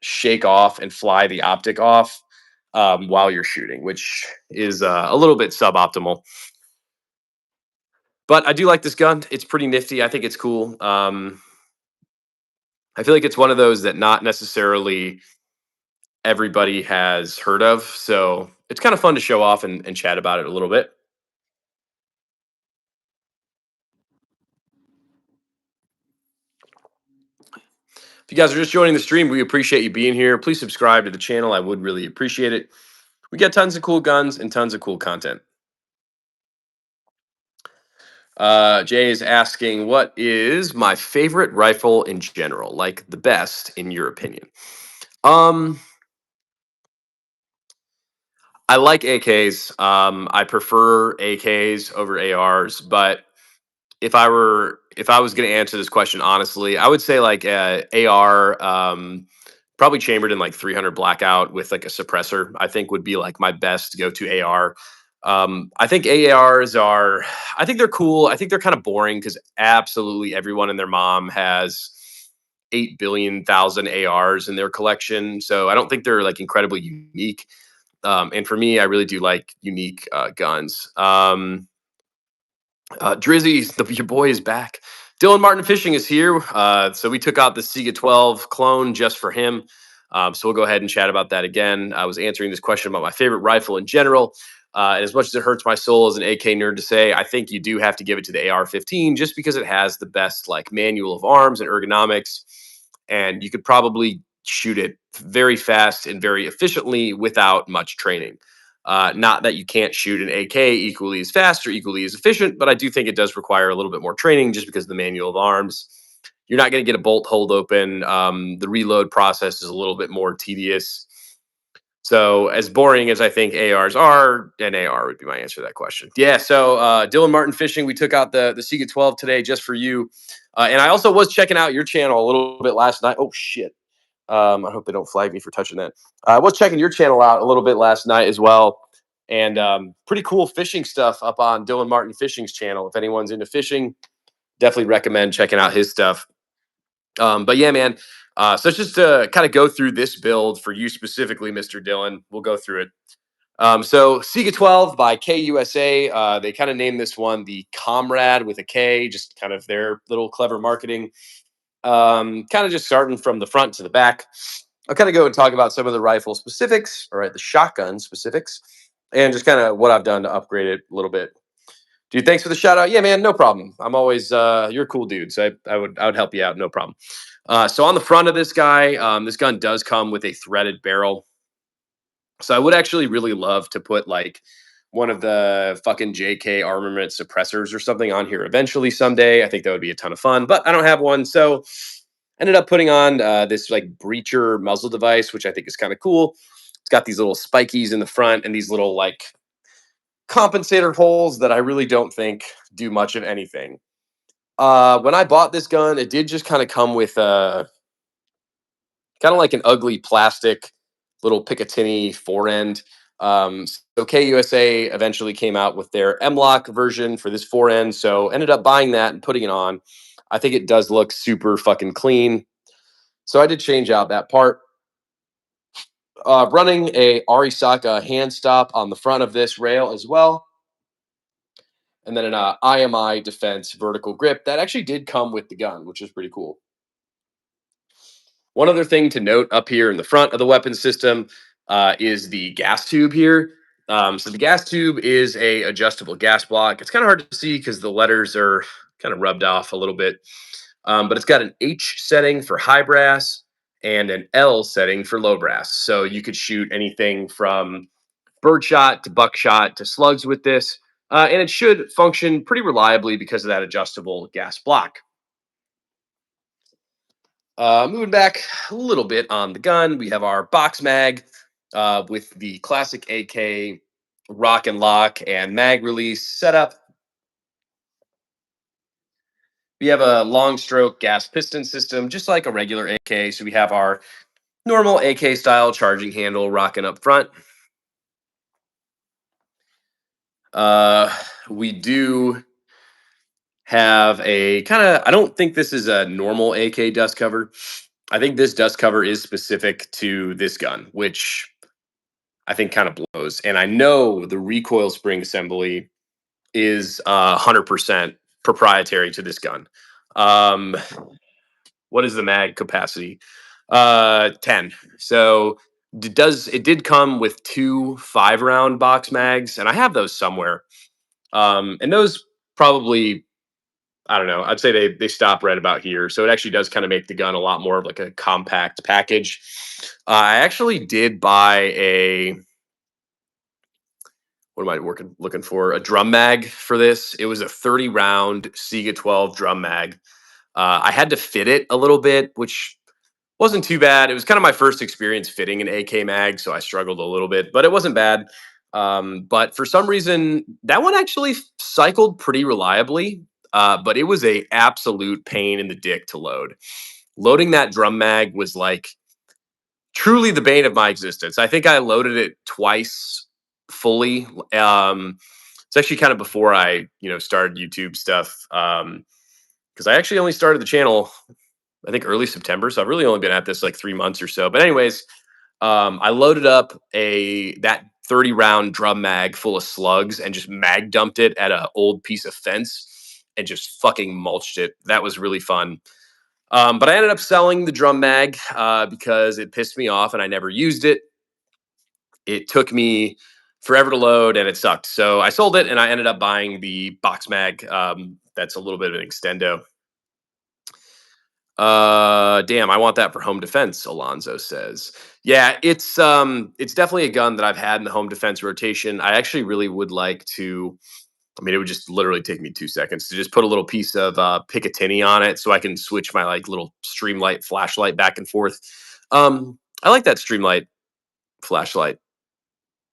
Speaker 1: shake off and fly the optic off while you're shooting, which is a little bit suboptimal. But I do like this gun. It's pretty nifty. I think it's cool. I feel like it's one of those that not necessarily everybody has heard of. So it's kind of fun to show off and chat about it a little bit. If you guys are just joining the stream, we appreciate you being here. Please subscribe to the channel. I would really appreciate it. We got tons of cool guns and tons of cool content. Jay is asking, what is my favorite rifle in general? Like the best, in your opinion? Um, I like AKs. I prefer AKs over ARs, but if I was going to answer this question honestly, I would say like AR, probably chambered in like 300 blackout with like a suppressor. I think would be like my best go to AR. I think AARs are, I think they're cool. I think they're kind of boring because absolutely everyone and their mom has 8 billion thousand ARs in their collection. So I don't think they're like incredibly unique. And for me, I really do like unique guns. Drizzy, your boy is back. Dylan Martin Fishing is here. So we took out the Saiga 12 clone just for him. So we'll go ahead and chat about that again. I was answering this question about my favorite rifle in general. And as much as it hurts my soul as an AK nerd to say, I think you do have to give it to the AR-15 just because it has the best like manual of arms and ergonomics. And you could probably shoot it very fast and very efficiently without much training. Not that you can't shoot an AK equally as fast or equally as efficient, but I do think it does require a little bit more training just because of the manual of arms. You're not going to get a bolt hold open. The reload process is a little bit more tedious. So, as boring as I think ARs are, an AR would be my answer to that question. Yeah. So, Dylan Martin Fishing, we took out the Saiga 12 today just for you. And I also was checking out your channel a little bit last night. Oh, shit. I hope they don't flag me for touching that. I was checking your channel out a little bit last night as well. and pretty cool fishing stuff up on Dylan Martin Fishing's channel. If anyone's into fishing, definitely recommend checking out his stuff. But yeah, man. So it's just to kind of go through this build for you specifically, Mr. Dylan. We'll go through it. So Saiga 12 by KUSA. They kind of named this one the Comrade with a K, just kind of their little clever marketing. Kind of just starting from the front to the back. I'll kind of go and talk about some of the rifle specifics, all right, the shotgun specifics, and just kind of what I've done to upgrade it a little bit. Dude, thanks for the shout out. Yeah, man, no problem. I'm always you're a cool dude, so I would help you out, no problem. So on the front of this guy, this gun does come with a threaded barrel. So I would actually really love to put like one of the fucking JK armament suppressors or something on here eventually someday. I think that would be a ton of fun, but I don't have one, so ended up putting on this like breacher muzzle device, which I think is kind of cool. It's got these little spikies in the front and these little like compensator holes that I really don't think do much of anything. When I bought this gun, it did just kind of come with kind of like an ugly plastic little Picatinny forend. So KUSA eventually came out with their M-Lock version for this forend, so ended up buying that and putting it on. I think it does look super fucking clean. So I did change out that part. Running a Arisaka hand stop on the front of this rail as well. And then an IMI Defense vertical grip that actually did come with the gun, which is pretty cool. One other thing to note up here in the front of the weapon system is the gas tube here. So the gas tube is a adjustable gas block. It's kind of hard to see because the letters are kind of rubbed off a little bit. But it's got an H setting for high brass and an L setting for low brass. So you could shoot anything from birdshot to buckshot to slugs with this. And it should function pretty reliably because of that adjustable gas block. Moving back a little bit on the gun, we have our box mag with the classic AK rock and lock and mag release setup. We have a long stroke gas piston system, just like a regular AK. So we have our normal AK style charging handle rocking up front. We do have a kind of, I don't think this is a normal AK dust cover. I think this dust cover is specific to this gun, which I think kind of blows. And I know the recoil spring assembly is 100% proprietary to this gun. Um, what is the mag capacity? 10. So it did come with two 5-round box mags, and I have those somewhere. And those probably, I don't know, I'd say they stop right about here. So it actually does kind of make the gun a lot more of like a compact package. I actually did buy a, what am I looking for? A drum mag for this. It was a 30 round Saiga 12 drum mag. I had to fit it a little bit, which wasn't too bad. It was kind of my first experience fitting an AK mag, so I struggled a little bit, but it wasn't bad. But for some reason, that one actually cycled pretty reliably. But it was a absolute pain in the dick to load. Loading that drum mag was like truly the bane of my existence. I think I loaded it twice fully. It's actually kind of before I, started YouTube stuff. Because I actually only started the channel, I think early September. So I've really only been at this like 3 months or so. But anyways, I loaded up that 30 round drum mag full of slugs and just mag dumped it at an old piece of fence and just fucking mulched it. That was really fun. But I ended up selling the drum mag because it pissed me off and I never used it. It took me forever to load and it sucked. So I sold it and I ended up buying the box mag. That's a little bit of an extendo. Damn, I want that for home defense, Alonzo says. Yeah, it's definitely a gun that I've had in the home defense rotation. I actually really would like to, I mean, it would just literally take me 2 seconds to just put a little piece of Picatinny on it so I can switch my like little Streamlight flashlight back and forth. I like that Streamlight flashlight.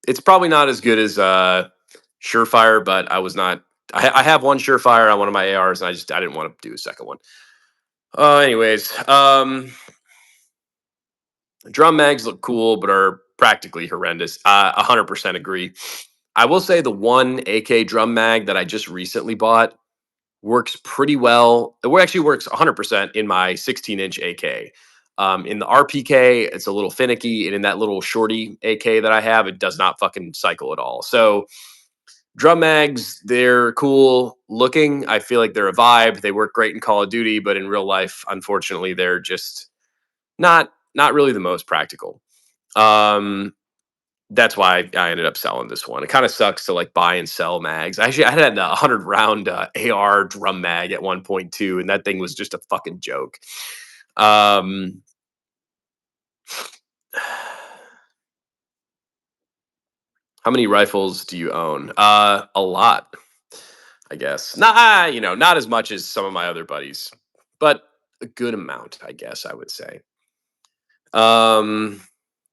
Speaker 1: It's probably not as good as Surefire, but I was not. I have one Surefire on one of my ARs, and I didn't want to do a second one. Anyways, drum mags look cool, but are practically horrendous. 100% agree. I will say the one AK drum mag that I just recently bought works pretty well. It actually works 100% in my 16-inch AK. In the RPK, it's a little finicky, and in that little shorty AK that I have, it does not fucking cycle at all. So drum mags, they're cool looking. I feel like they're a vibe. They work great in Call of Duty, but in real life, unfortunately, they're just not really the most practical. Um, that's why I ended up selling this one. It kind of sucks to like buy and sell mags. Actually, I had a 100 round AR drum mag at 1.2, and that thing was just a fucking joke. Um, how many rifles do you own? A lot, I guess. Not not as much as some of my other buddies, but a good amount, I guess I would say. Um,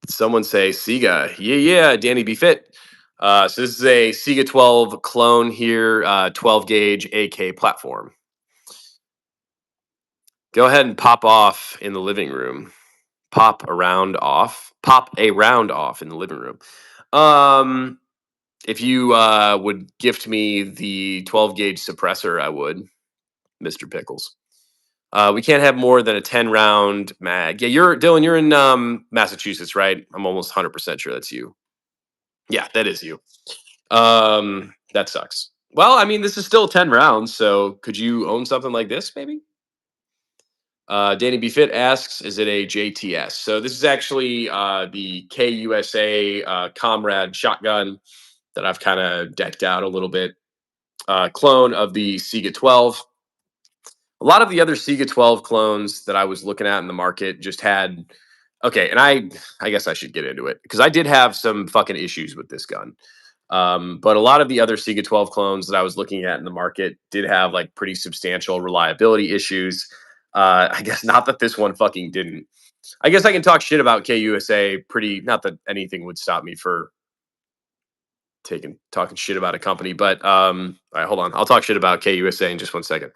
Speaker 1: Someone say Saiga. Yeah, Danny be fit. So this is a Saiga 12 clone here, 12 gauge AK platform. Go ahead and pop off in the living room. Pop a round off in the living room. Um, if you would gift me the 12 gauge suppressor, I would, Mr. Pickles. We can't have more than a 10 round mag. Yeah, you're Dylan. You're in Massachusetts, right? I'm almost 100% sure that's you. Yeah, that is you. That sucks. Well, I mean, this is still 10 rounds, so could you own something like this, maybe? Danny B. Fit asks, is it a JTS? So this is actually the KUSA Comrade shotgun that I've kind of decked out a little bit. Clone of the Saiga 12. A lot of the other Saiga 12 clones that I was looking at in the market just had okay, and I guess I should get into it because I did have some fucking issues with this gun. But a lot of the other Saiga 12 clones that I was looking at in the market did have like pretty substantial reliability issues. I guess not that this one fucking didn't. I guess I can talk shit about KUSA pretty. Not that anything would stop me for talking shit about a company, but all right, hold on. I'll talk shit about KUSA in just 1 second.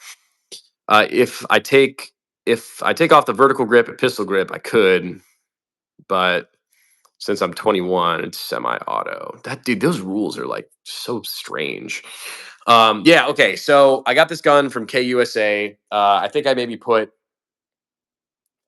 Speaker 1: If I take off the vertical grip and pistol grip, I could, but since I'm 21, it's semi-auto. That dude, those rules are like so strange. Yeah, okay. So I got this gun from KUSA. I think I maybe put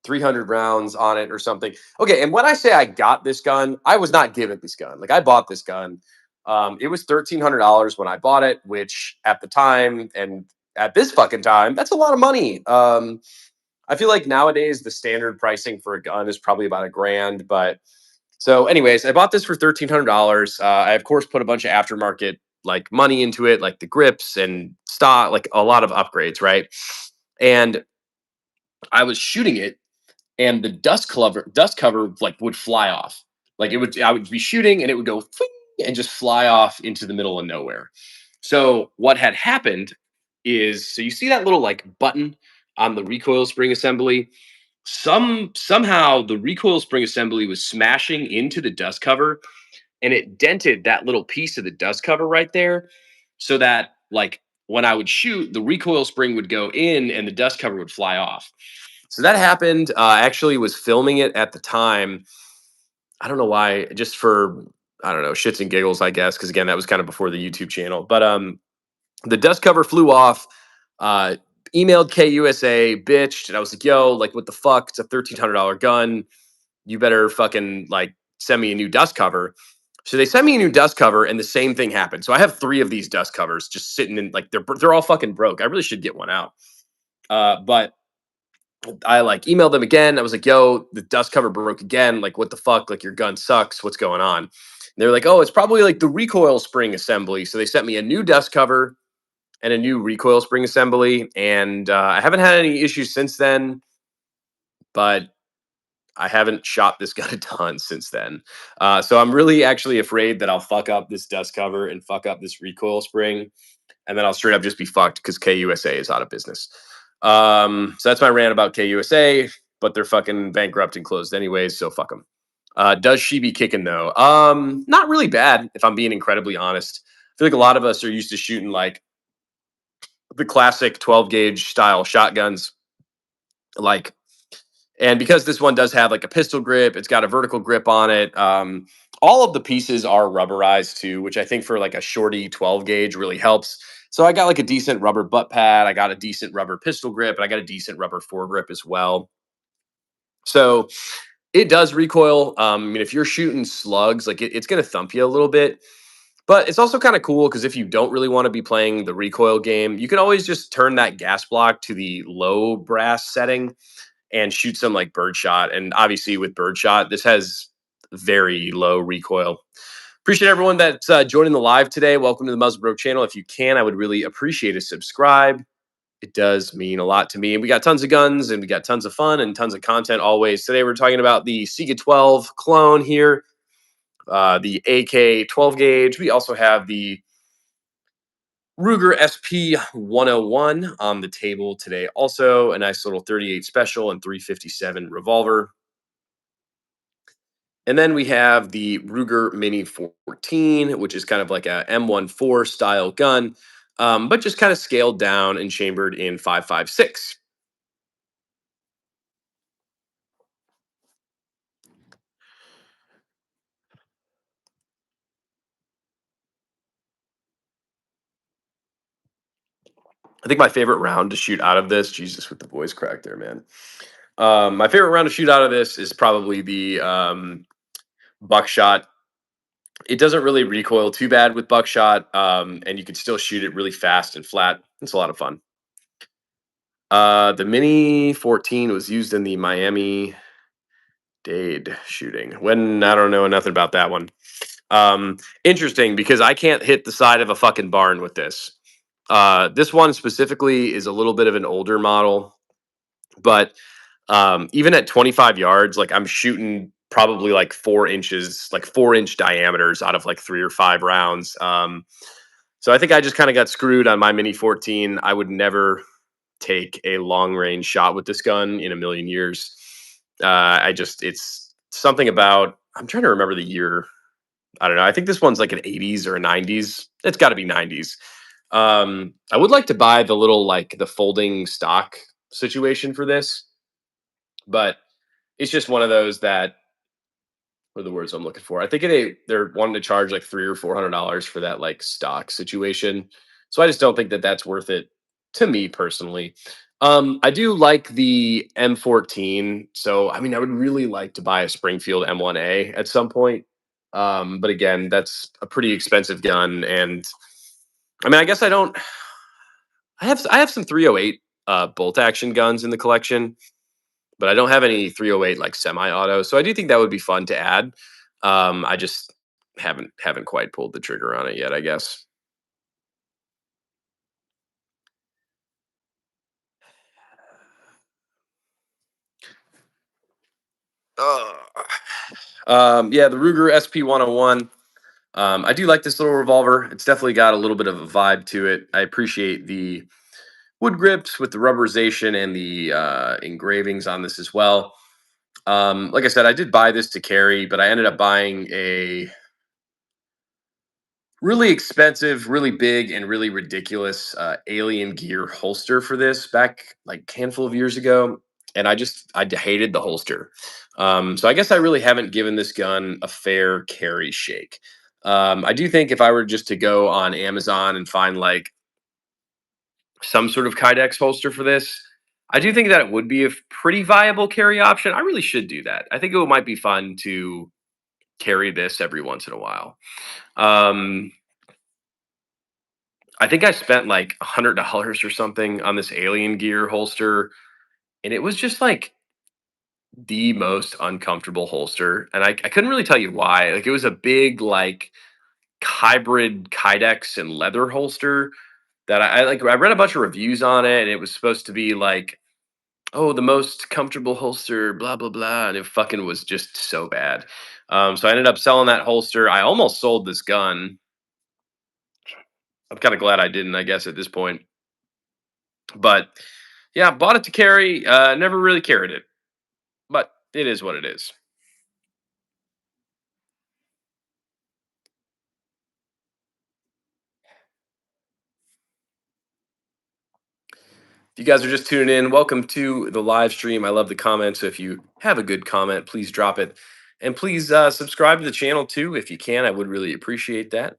Speaker 1: 300 rounds on it or something. Okay, and when I say I got this gun, I was not given this gun. Like I bought this gun. It was $1,300 when I bought it, which at the time and at this fucking time, that's a lot of money. I feel like nowadays the standard pricing for a gun is probably about $1,000, but so, anyways, I bought this for $1,300. I of course put a bunch of aftermarket like money into it, like the grips and stock, like a lot of upgrades, right? And I was shooting it, and the dust cover like would fly off. Like I would be shooting, and it would go "Fling," and just fly off into the middle of nowhere. So what had happened is, so you see that little like button on the recoil spring assembly somehow the recoil spring assembly was smashing into the dust cover, and it dented that little piece of the dust cover right there, so that like when I would shoot, the recoil spring would go in and the dust cover would fly off. So that happened. I actually was filming it at the time. I don't know why, just for I don't know, shits and giggles, I guess, because again, that was kind of before the YouTube channel. But the dust cover flew off. Uh, Emailed KUSA, bitched, and I was like, "Yo, like, what the fuck? It's a $1,300 gun. You better fucking like send me a new dust cover." So they sent me a new dust cover, and the same thing happened. So I have 3 of these dust covers just sitting in like they're all fucking broke. I really should get one out. But I like emailed them again. I was like, "Yo, the dust cover broke again. Like, what the fuck? Like, your gun sucks. What's going on?" And they're like, "Oh, it's probably like the recoil spring assembly." So they sent me a new dust cover and a new recoil spring assembly. And I haven't had any issues since then, but I haven't shot this gun a ton since then. So I'm really actually afraid that I'll fuck up this dust cover and fuck up this recoil spring. And then I'll straight up just be fucked because KUSA is out of business. So that's my rant about KUSA, but they're fucking bankrupt and closed anyways. So fuck them. Does she be kicking though? Not really bad, if I'm being incredibly honest. I feel like a lot of us are used to shooting like the classic 12 gauge style shotguns, like, and because this one does have like a pistol grip, it's got a vertical grip on it. all of the pieces are rubberized too, which I think for like a shorty 12 gauge really helps. So I got like a decent rubber butt pad, I got a decent rubber pistol grip, and I got a decent rubber foregrip as well. So it does recoil. I mean, if you're shooting slugs, like it's going to thump you a little bit. But it's also kind of cool because if you don't really want to be playing the recoil game, you can always just turn that gas block to the low brass setting and shoot some like birdshot. And obviously, with birdshot, this has very low recoil. Appreciate everyone that's joining the live today. Welcome to the Muzzlebroke channel. If you can, I would really appreciate a subscribe. It does mean a lot to me. And we got tons of guns and we got tons of fun and tons of content always. Today, we're talking about the Saiga 12 clone here, the AK 12 gauge. We also have the Ruger SP 101 on the table today. Also, a nice little 38 special and 357 revolver. And then we have the Ruger Mini 14, which is kind of like a m14 style gun, but just kind of scaled down and chambered in 5.56. I think my favorite round to shoot out of this, Jesus, with the voice crack there, man. My favorite round to shoot out of this is probably the buckshot. It doesn't really recoil too bad with buckshot, and you can still shoot it really fast and flat. It's a lot of fun. The Mini 14 was used in the Miami Dade shooting. When I don't know nothing about that one. Interesting because I can't hit the side of a fucking barn with this. This one specifically is a little bit of an older model, but even at 25 yards, like I'm shooting probably like 4 inches, like 4 inch diameters out of like 3 or 5 rounds. So I think I just kind of got screwed on my Mini 14. I would never take a long range shot with this gun in a million years. It's something about, I'm trying to remember the year. I don't know. I think this one's like an 80s or a 90s. It's got to be 90s. I would like to buy the little, like the folding stock situation for this, but it's just one of those that, what are the words I'm looking for? I think they're wanting to charge like $300 or $400 for that like stock situation. So I just don't think that that's worth it to me personally. I do like the M14. So I mean, I would really like to buy a Springfield M1A at some point. But again, that's a pretty expensive gun, and I mean, I guess I don't. I have some 308 bolt action guns in the collection, but I don't have any 308 like semi-auto. So I do think that would be fun to add. I just haven't quite pulled the trigger on it yet, I guess. Uh, yeah, the Ruger SP 101. I do like this little revolver. It's definitely got a little bit of a vibe to it. I appreciate the wood grips with the rubberization and the engravings on this as well. Like I said, I did buy this to carry, but I ended up buying a really expensive, really big, and really ridiculous alien gear holster for this back like a handful of years ago, and I hated the holster. So I guess I really haven't given this gun a fair carry shake. I do think if I were just to go on Amazon and find like some sort of Kydex holster for this, I do think that it would be a pretty viable carry option. I really should do that. I think it might be fun to carry this every once in a while. Um, I think I spent like $100 or something on this alien gear holster, and it was just like the most uncomfortable holster. And I couldn't really tell you why. Like it was a big like hybrid Kydex and leather holster that I read a bunch of reviews on it, and it was supposed to be like, oh, the most comfortable holster, blah blah blah, and it fucking was just so bad. So I ended up selling that holster. I almost sold this gun. I'm kind of glad I didn't, I guess, at this point. But yeah, bought it to carry. Never really carried it, but it is what it is. If you guys are just tuning in, welcome to the live stream. I love the comments. So if you have a good comment, please drop it. And please subscribe to the channel too if you can. I would really appreciate that.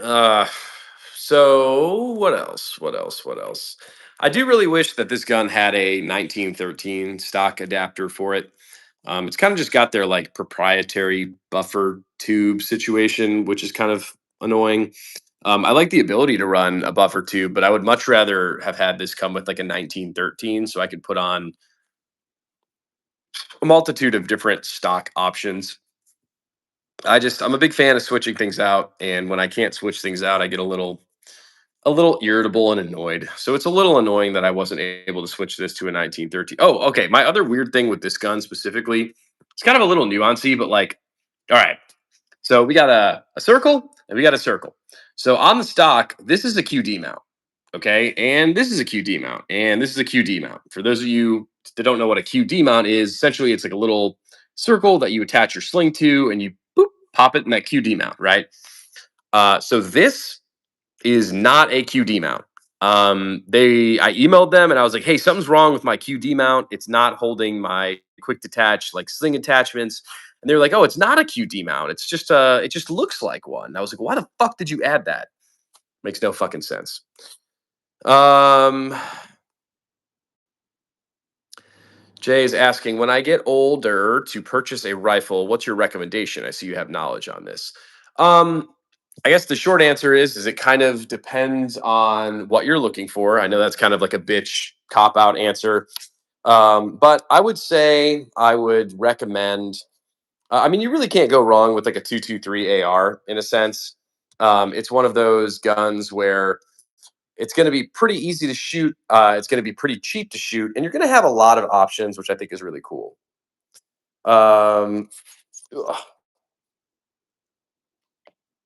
Speaker 1: Uh, so what else? What else? What else? I do really wish that this gun had a 1913 stock adapter for it. It's kind of just got their like proprietary buffer tube situation, which is kind of annoying. I like the ability to run a buffer tube, but I would much rather have had this come with like a 1913 so I could put on a multitude of different stock options. I'm a big fan of switching things out, and when I can't switch things out, I get a little irritable and annoyed. So it's a little annoying that I wasn't able to switch this to a 1913. Oh, okay. My other weird thing with this gun specifically, it's kind of a little nuancy, but like, all right. So we got a circle and we got a circle. So on the stock, this is a QD mount. Okay. And this is a QD mount. And this is a QD mount. For those of you that don't know what a QD mount is, essentially it's like a little circle that you attach your sling to and you boop, pop it in that QD mount, right? So this is not a QD mount. I emailed them and I was like, hey, something's wrong with my QD mount. It's not holding my quick detach like sling attachments. And they're like, oh, it's not a QD mount. It's just it just looks like one. And I was like, why the fuck did you add that? Makes no fucking sense. Um Jay is asking, when I get older to purchase a rifle, what's your recommendation? I see you have knowledge on this. Um, I guess the short answer is it kind of depends on what you're looking for. I know that's kind of like a bitch cop out answer. But I would say I would recommend. I mean, you really can't go wrong with like a 223 AR in a sense. It's one of those guns where it's going to be pretty easy to shoot. It's going to be pretty cheap to shoot, and you're going to have a lot of options, which I think is really cool. Um, ugh,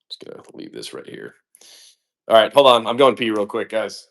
Speaker 1: just gonna leave this right here. All right, hold on. I'm going pee real quick, guys.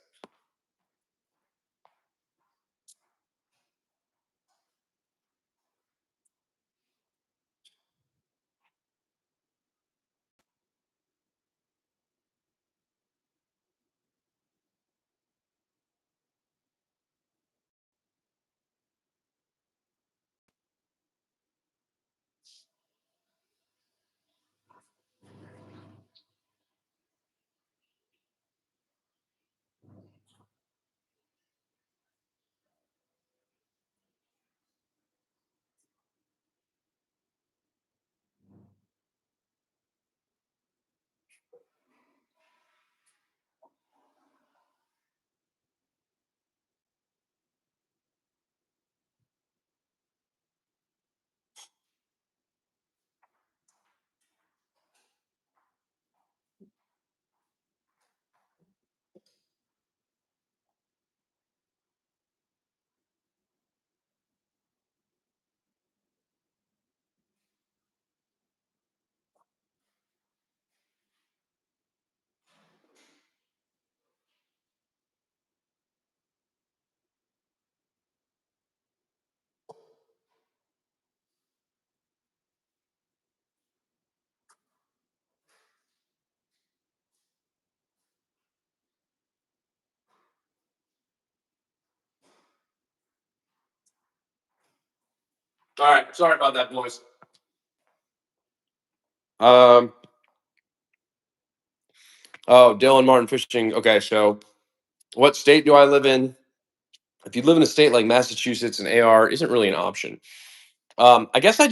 Speaker 1: All right, sorry about that, boys. Um, oh, Dylan Martin fishing. Okay, so what state do I live in? If you live in a state like Massachusetts, an AR isn't really an option. I guess I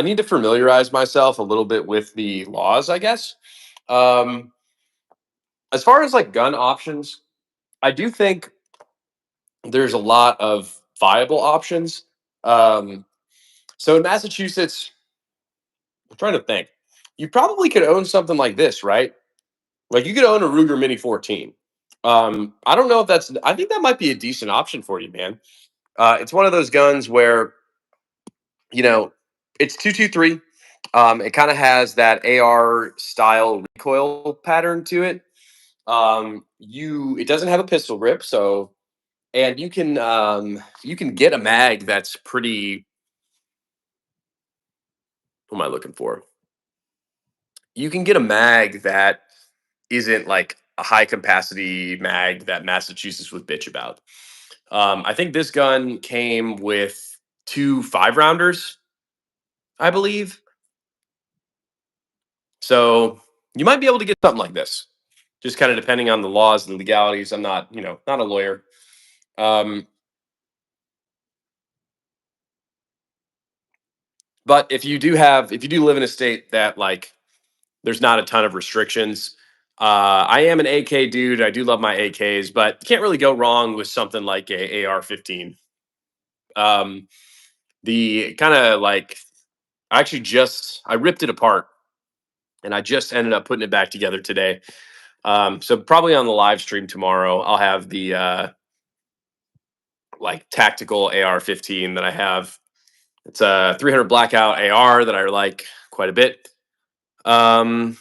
Speaker 1: need to familiarize myself a little bit with the laws. I guess. Um, as far as like gun options, I do think there's a lot of viable options. Um, so in Massachusetts, I'm trying to think. You probably could own something like this, right? Like you could own a Ruger Mini 14. I don't know if that's. I think that might be a decent option for you, man. It's one of those guns where you know it's 223. It kind of has that AR style recoil pattern to it. It doesn't have a pistol grip, so and you can get a mag that's pretty What am I looking for? You can get a mag that isn't like a high capacity mag that Massachusetts would bitch about. I think this gun came with two 5 rounders, I believe. So you might be able to get something like this, just kind of depending on the laws and legalities. I'm not, not a lawyer. Um, but if you do live in a state that like there's not a ton of restrictions, I am an AK dude. I do love my AKs, but you can't really go wrong with something like a AR-15. Um, the kind of like I ripped it apart and I just ended up putting it back together today. So probably on the live stream tomorrow, I'll have the like tactical AR-15 that I have. It's a 300 blackout AR that I like quite a bit. Um,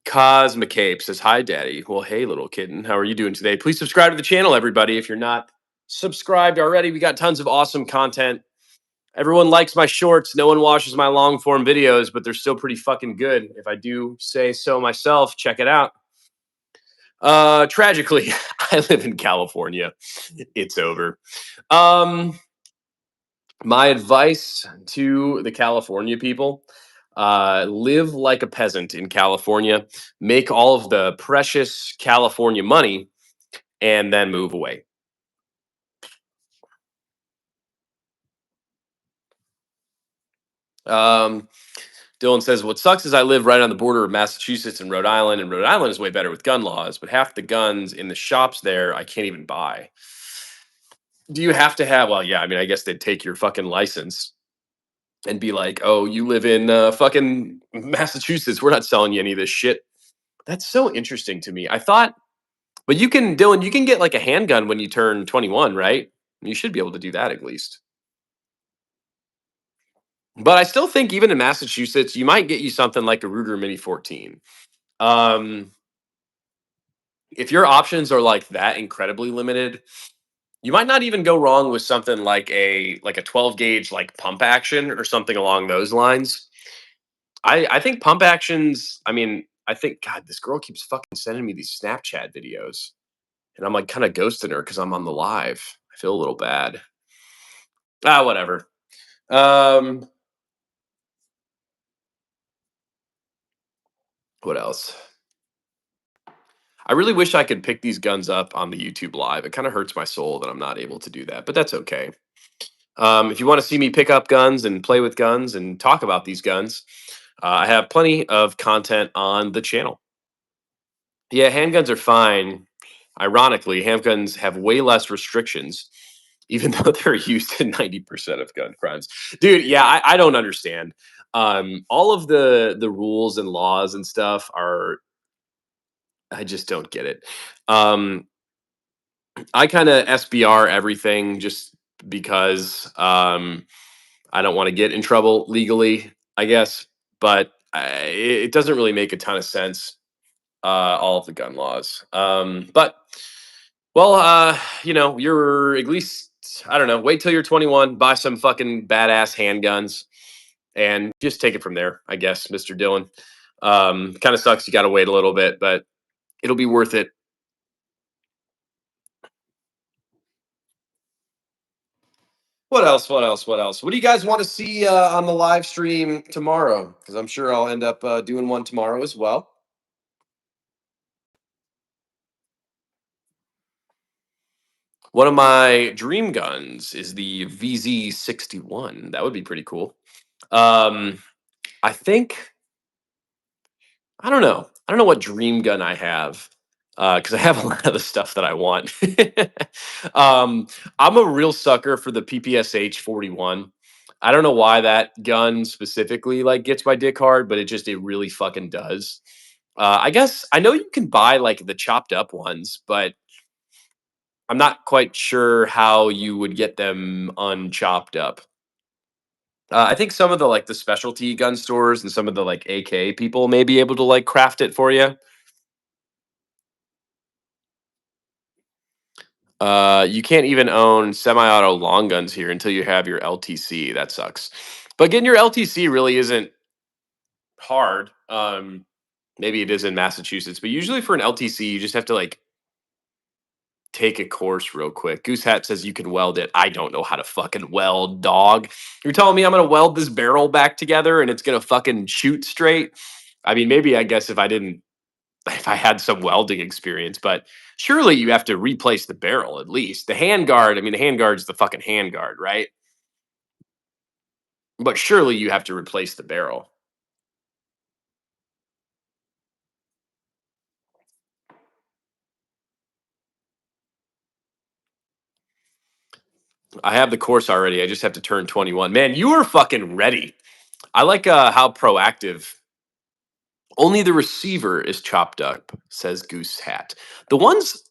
Speaker 1: Cos McCabe says, "Hi, Daddy." Well, hey, little kitten, how are you doing today? Please subscribe to the channel, everybody. If you're not subscribed already, we got tons of awesome content. Everyone likes my shorts. No one watches my long form videos, but they're still pretty fucking good. If I do say so myself, check it out. Tragically, I live in California. It's over. Um, my advice to the California people: live like a peasant in California, make all of the precious California money, and then move away. Um, Dylan says, "What sucks is I live right on the border of Massachusetts and Rhode Island, and Rhode Island is way better with gun laws, but half the guns in the shops there I can't even buy." Do you have to have? Well, yeah. I mean, I guess they'd take your fucking license and be like, "Oh, you live in fucking Massachusetts. We're not selling you any of this shit." That's so interesting to me. I thought, but you can, Dylan, you can get like a handgun when you turn 21, right? You should be able to do that at least. But I still think even in Massachusetts, you might get you something like a Ruger Mini 14. Um, if your options are like that incredibly limited, you might not even go wrong with something like a 12 gauge like pump action or something along those lines. I think pump actions. I mean, I think God, this girl keeps fucking sending me these Snapchat videos, and I'm like kind of ghosting her because I'm on the live. I feel a little bad. Whatever. Um, what else? I really wish I could pick these guns up on the YouTube live. It kind of hurts my soul that I'm not able to do that, but that's okay. If you want to see me pick up guns and play with guns and talk about these guns, I have plenty of content on the channel. Yeah, handguns are fine. Ironically, handguns have way less restrictions, even though they're used in 90% of gun crimes. Dude, yeah, I don't understand. All of the rules and laws and stuff are, I just don't get it. Um, I kind of SBR everything just because I don't want to get in trouble legally, I guess. But it doesn't really make a ton of sense, all of the gun laws. But well, you're at least, I don't know. Wait till you're 21, buy some fucking badass handguns, and just take it from there. I guess, Mr. Dillon. Kind of sucks. You got to wait a little bit, but it'll be worth it. What else? What else? What else? What do you guys want to see on the live stream tomorrow? Because I'm sure I'll end up doing one tomorrow as well. One of my dream guns is the VZ61. That would be pretty cool. Um, I think I don't know. I don't know what dream gun I have because I have a lot of the stuff that I want. um, I'm a real sucker for the PPSH 41. I don't know why that gun specifically like gets my dick hard, but it really fucking does. I guess I know you can buy like the chopped up ones, but I'm not quite sure how you would get them unchopped up. I think some of the like the specialty gun stores and some of the like AK people may be able to like craft it for you. You can't even own semi-auto long guns here until you have your LTC. That sucks. But getting your LTC really isn't. hard. Maybe it is in Massachusetts, but usually for an LTC, you just have to like take a course real quick. Goose Hat says you can weld it. I don't know how to fucking weld, dog. You're telling me I'm gonna weld this barrel back together and it's gonna fucking shoot straight? I mean, maybe I guess if I didn't, if I had some welding experience, but surely you have to replace the barrel at least. The handguard, I mean, the handguard's the fucking handguard, right? But surely you have to replace the barrel. I have the course already. I just have to turn 21. Man, you are fucking ready. I like how proactive. Only the receiver is chopped up, says Goose Hat. The ones,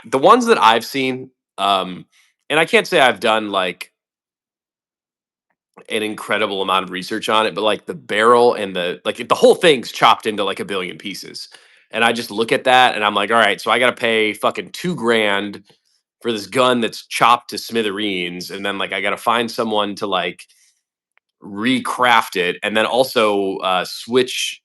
Speaker 1: the ones that I've seen, and I can't say I've done like an incredible amount of research on it, but like the barrel and the like the whole thing's chopped into like a billion pieces. And I just look at that and I'm like, all right, so I gotta pay fucking 2 grand for this gun that's chopped to smithereens, and then like I gotta find someone to like recraft it, and then also switch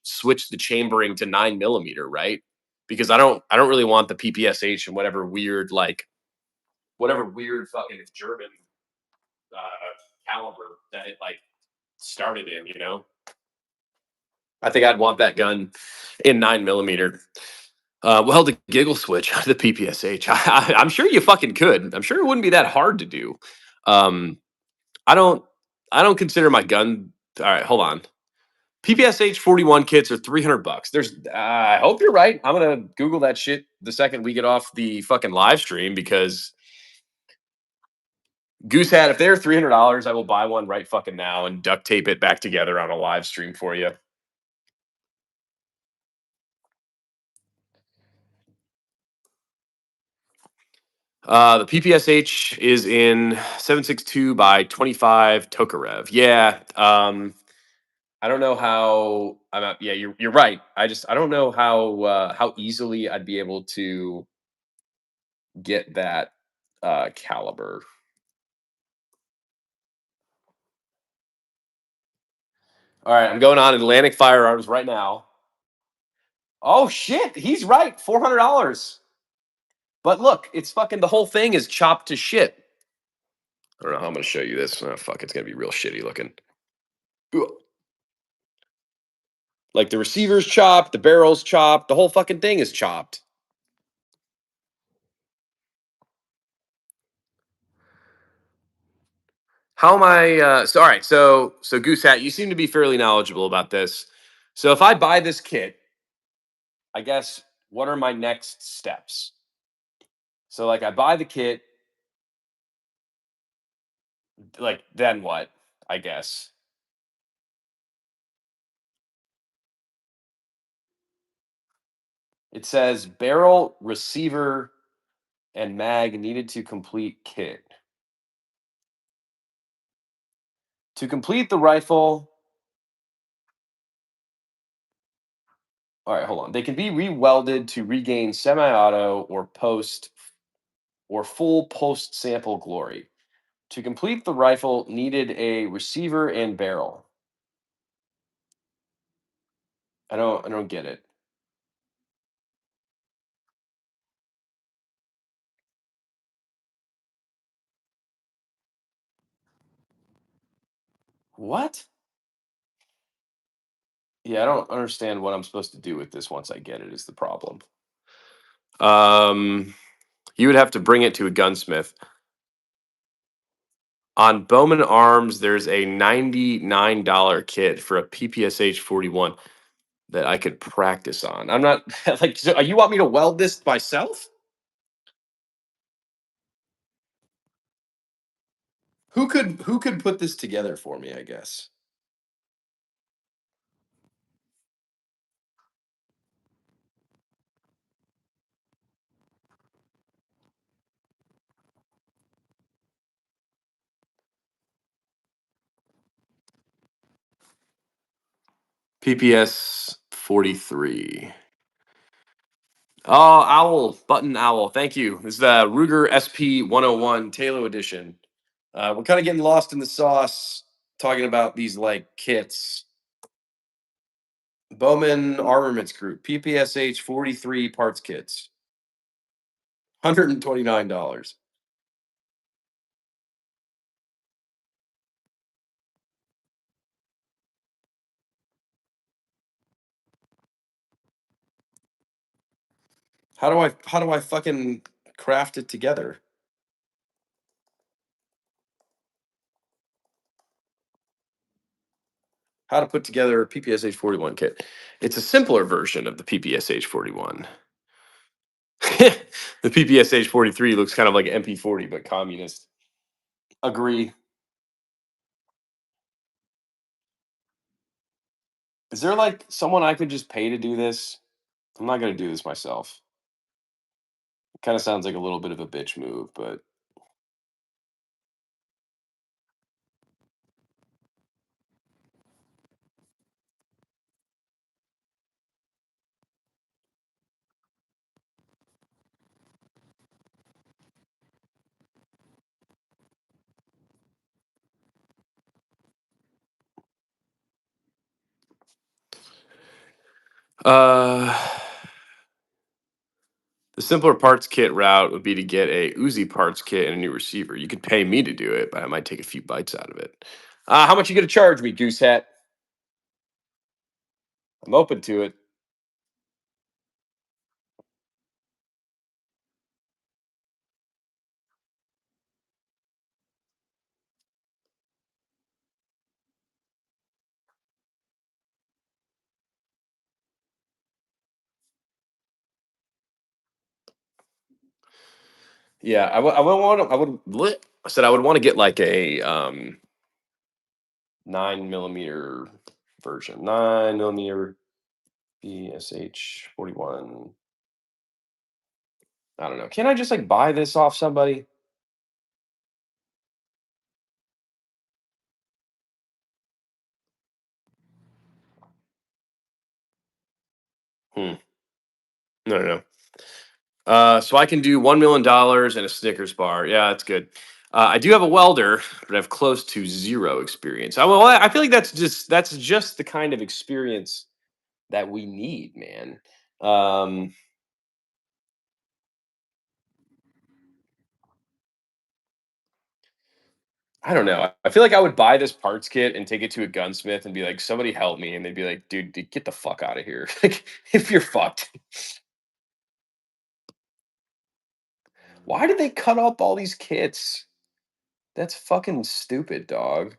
Speaker 1: the chambering to 9 millimeter, right? Because I don't really want the PPSH and whatever weird fucking German caliber that it like started in. I think I'd want that gun in 9 millimeter. Well, the giggle switch, the PPSH. I'm sure you fucking could. I'm sure it wouldn't be that hard to do. Um, I don't. I don't consider my gun. All right, hold on. PPSH 41 kits are $300. There's. I hope you're right. I'm gonna Google that shit the second we get off the fucking live stream because Goose Hat. If they're $300, I will buy one right fucking now and duct tape it back together on a live stream for you. The PPSH is in 762 by 25 Tokarev. Yeah. I don't know how. Yeah, you're right. I don't know how easily I'd be able to get that caliber. All right, I'm going on Atlantic Firearms right now. Oh shit, he's right. $400. But look, it's fucking the whole thing is chopped to shit. I don't know how I'm gonna show you this. Oh, fuck, it's gonna be real shitty looking. Ugh. Like the receiver's chopped, the barrel's chopped, the whole fucking thing is chopped. How am I? So all right, so Goose Hat, you seem to be fairly knowledgeable about this. So if I buy this kit, I guess what are my next steps? So like I buy the kit, like then what? I guess it says barrel, receiver, and mag needed to complete kit. To complete the rifle, all right, hold on. They can be re-welded to regain semi-auto or full post sample glory. To complete the rifle, needed a receiver and barrel. I don't get it. What? Yeah, I don't understand what I'm supposed to do with this once I get it is the problem. Um you would have to bring it to a gunsmith. On Bowman Arms, there's a $99 kit for a PPSH 41 that I could practice on. I'm not like, so you want me to weld this myself? Who could put this together for me, I guess. PPS 43. Oh, Owl, Button Owl. Thank you. This is the Ruger SP 101 Talo edition. We're kind of getting lost in the sauce talking about these like kits. Bowman Armaments Group, PPSH 43 parts kits, $129. How do I fucking craft it together? How to put together a PPSH 41 kit. It's a simpler version of the PPSH 41. The PPSH 43 looks kind of like MP40 but communist. Agree. Is there like someone I could just pay to do this? I'm not gonna do this myself. It kind of sounds like a little bit of a bitch move, but uh the simpler parts kit route would be to get a Uzi parts kit and a new receiver. You could pay me to do it, but I might take a few bites out of it. How much you gonna charge me, Goose Hat? I'm open to it. Yeah, I would want to. I said I would want to get like a 9 millimeter version, 9 millimeter BSH 41. I don't know. Can I just like buy this off somebody? Hmm. No, no, no. So I can do $1 million and a Snickers bar. Yeah, that's good. I do have a welder, but I have close to zero experience. I feel like that's just the kind of experience that we need, man. Um, I don't know. I feel like I would buy this parts kit and take it to a gunsmith and be like, "Somebody help me," and they'd be like, "Dude, get the fuck out of here! Like, if you're fucked, why did they cut up all these kits? That's fucking stupid, dog."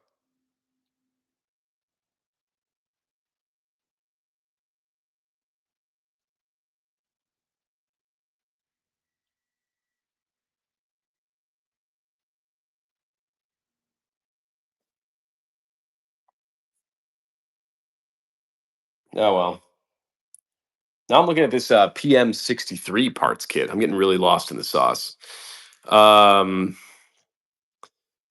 Speaker 1: Oh well. Now I'm looking at this PM63 parts kit. I'm getting really lost in the sauce. Um,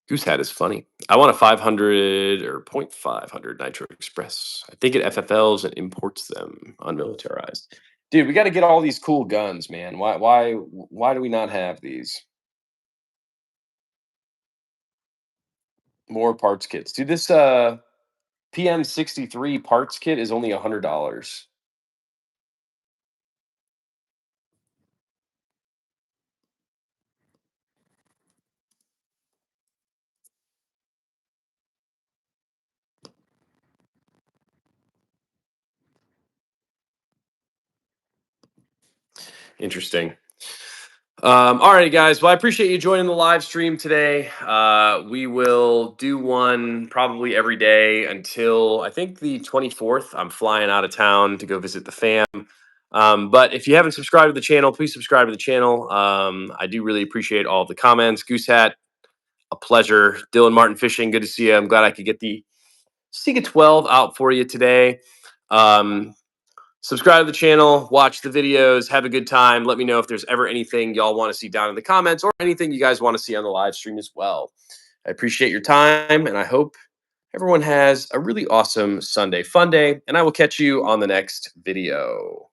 Speaker 1: Goose Hat is funny. I want a 500 or point 500 Nitro Express. I think it FFLs and imports them unmilitarized. Dude, we got to get all these cool guns, man. Why do we not have these? More parts kits. Dude, this PM63 parts kit is only $100. Interesting. All right, guys. Well, I appreciate you joining the live stream today. We will do one probably every day until I think the 24th. I'm flying out of town to go visit the fam. But if you haven't subscribed to the channel, please subscribe to the channel. I do really appreciate all of the comments. Goose Hat, a pleasure. Dylan Martin Fishing, good to see you. I'm glad I could get the Sega 12 out for you today. Um, Subscribe to the channel, watch the videos, have a good time. Let me know if there's ever anything y'all want to see down in the comments or anything you guys want to see on the live stream as well. I appreciate your time and I hope everyone has a really awesome Sunday fun day. And I will catch you on the next video.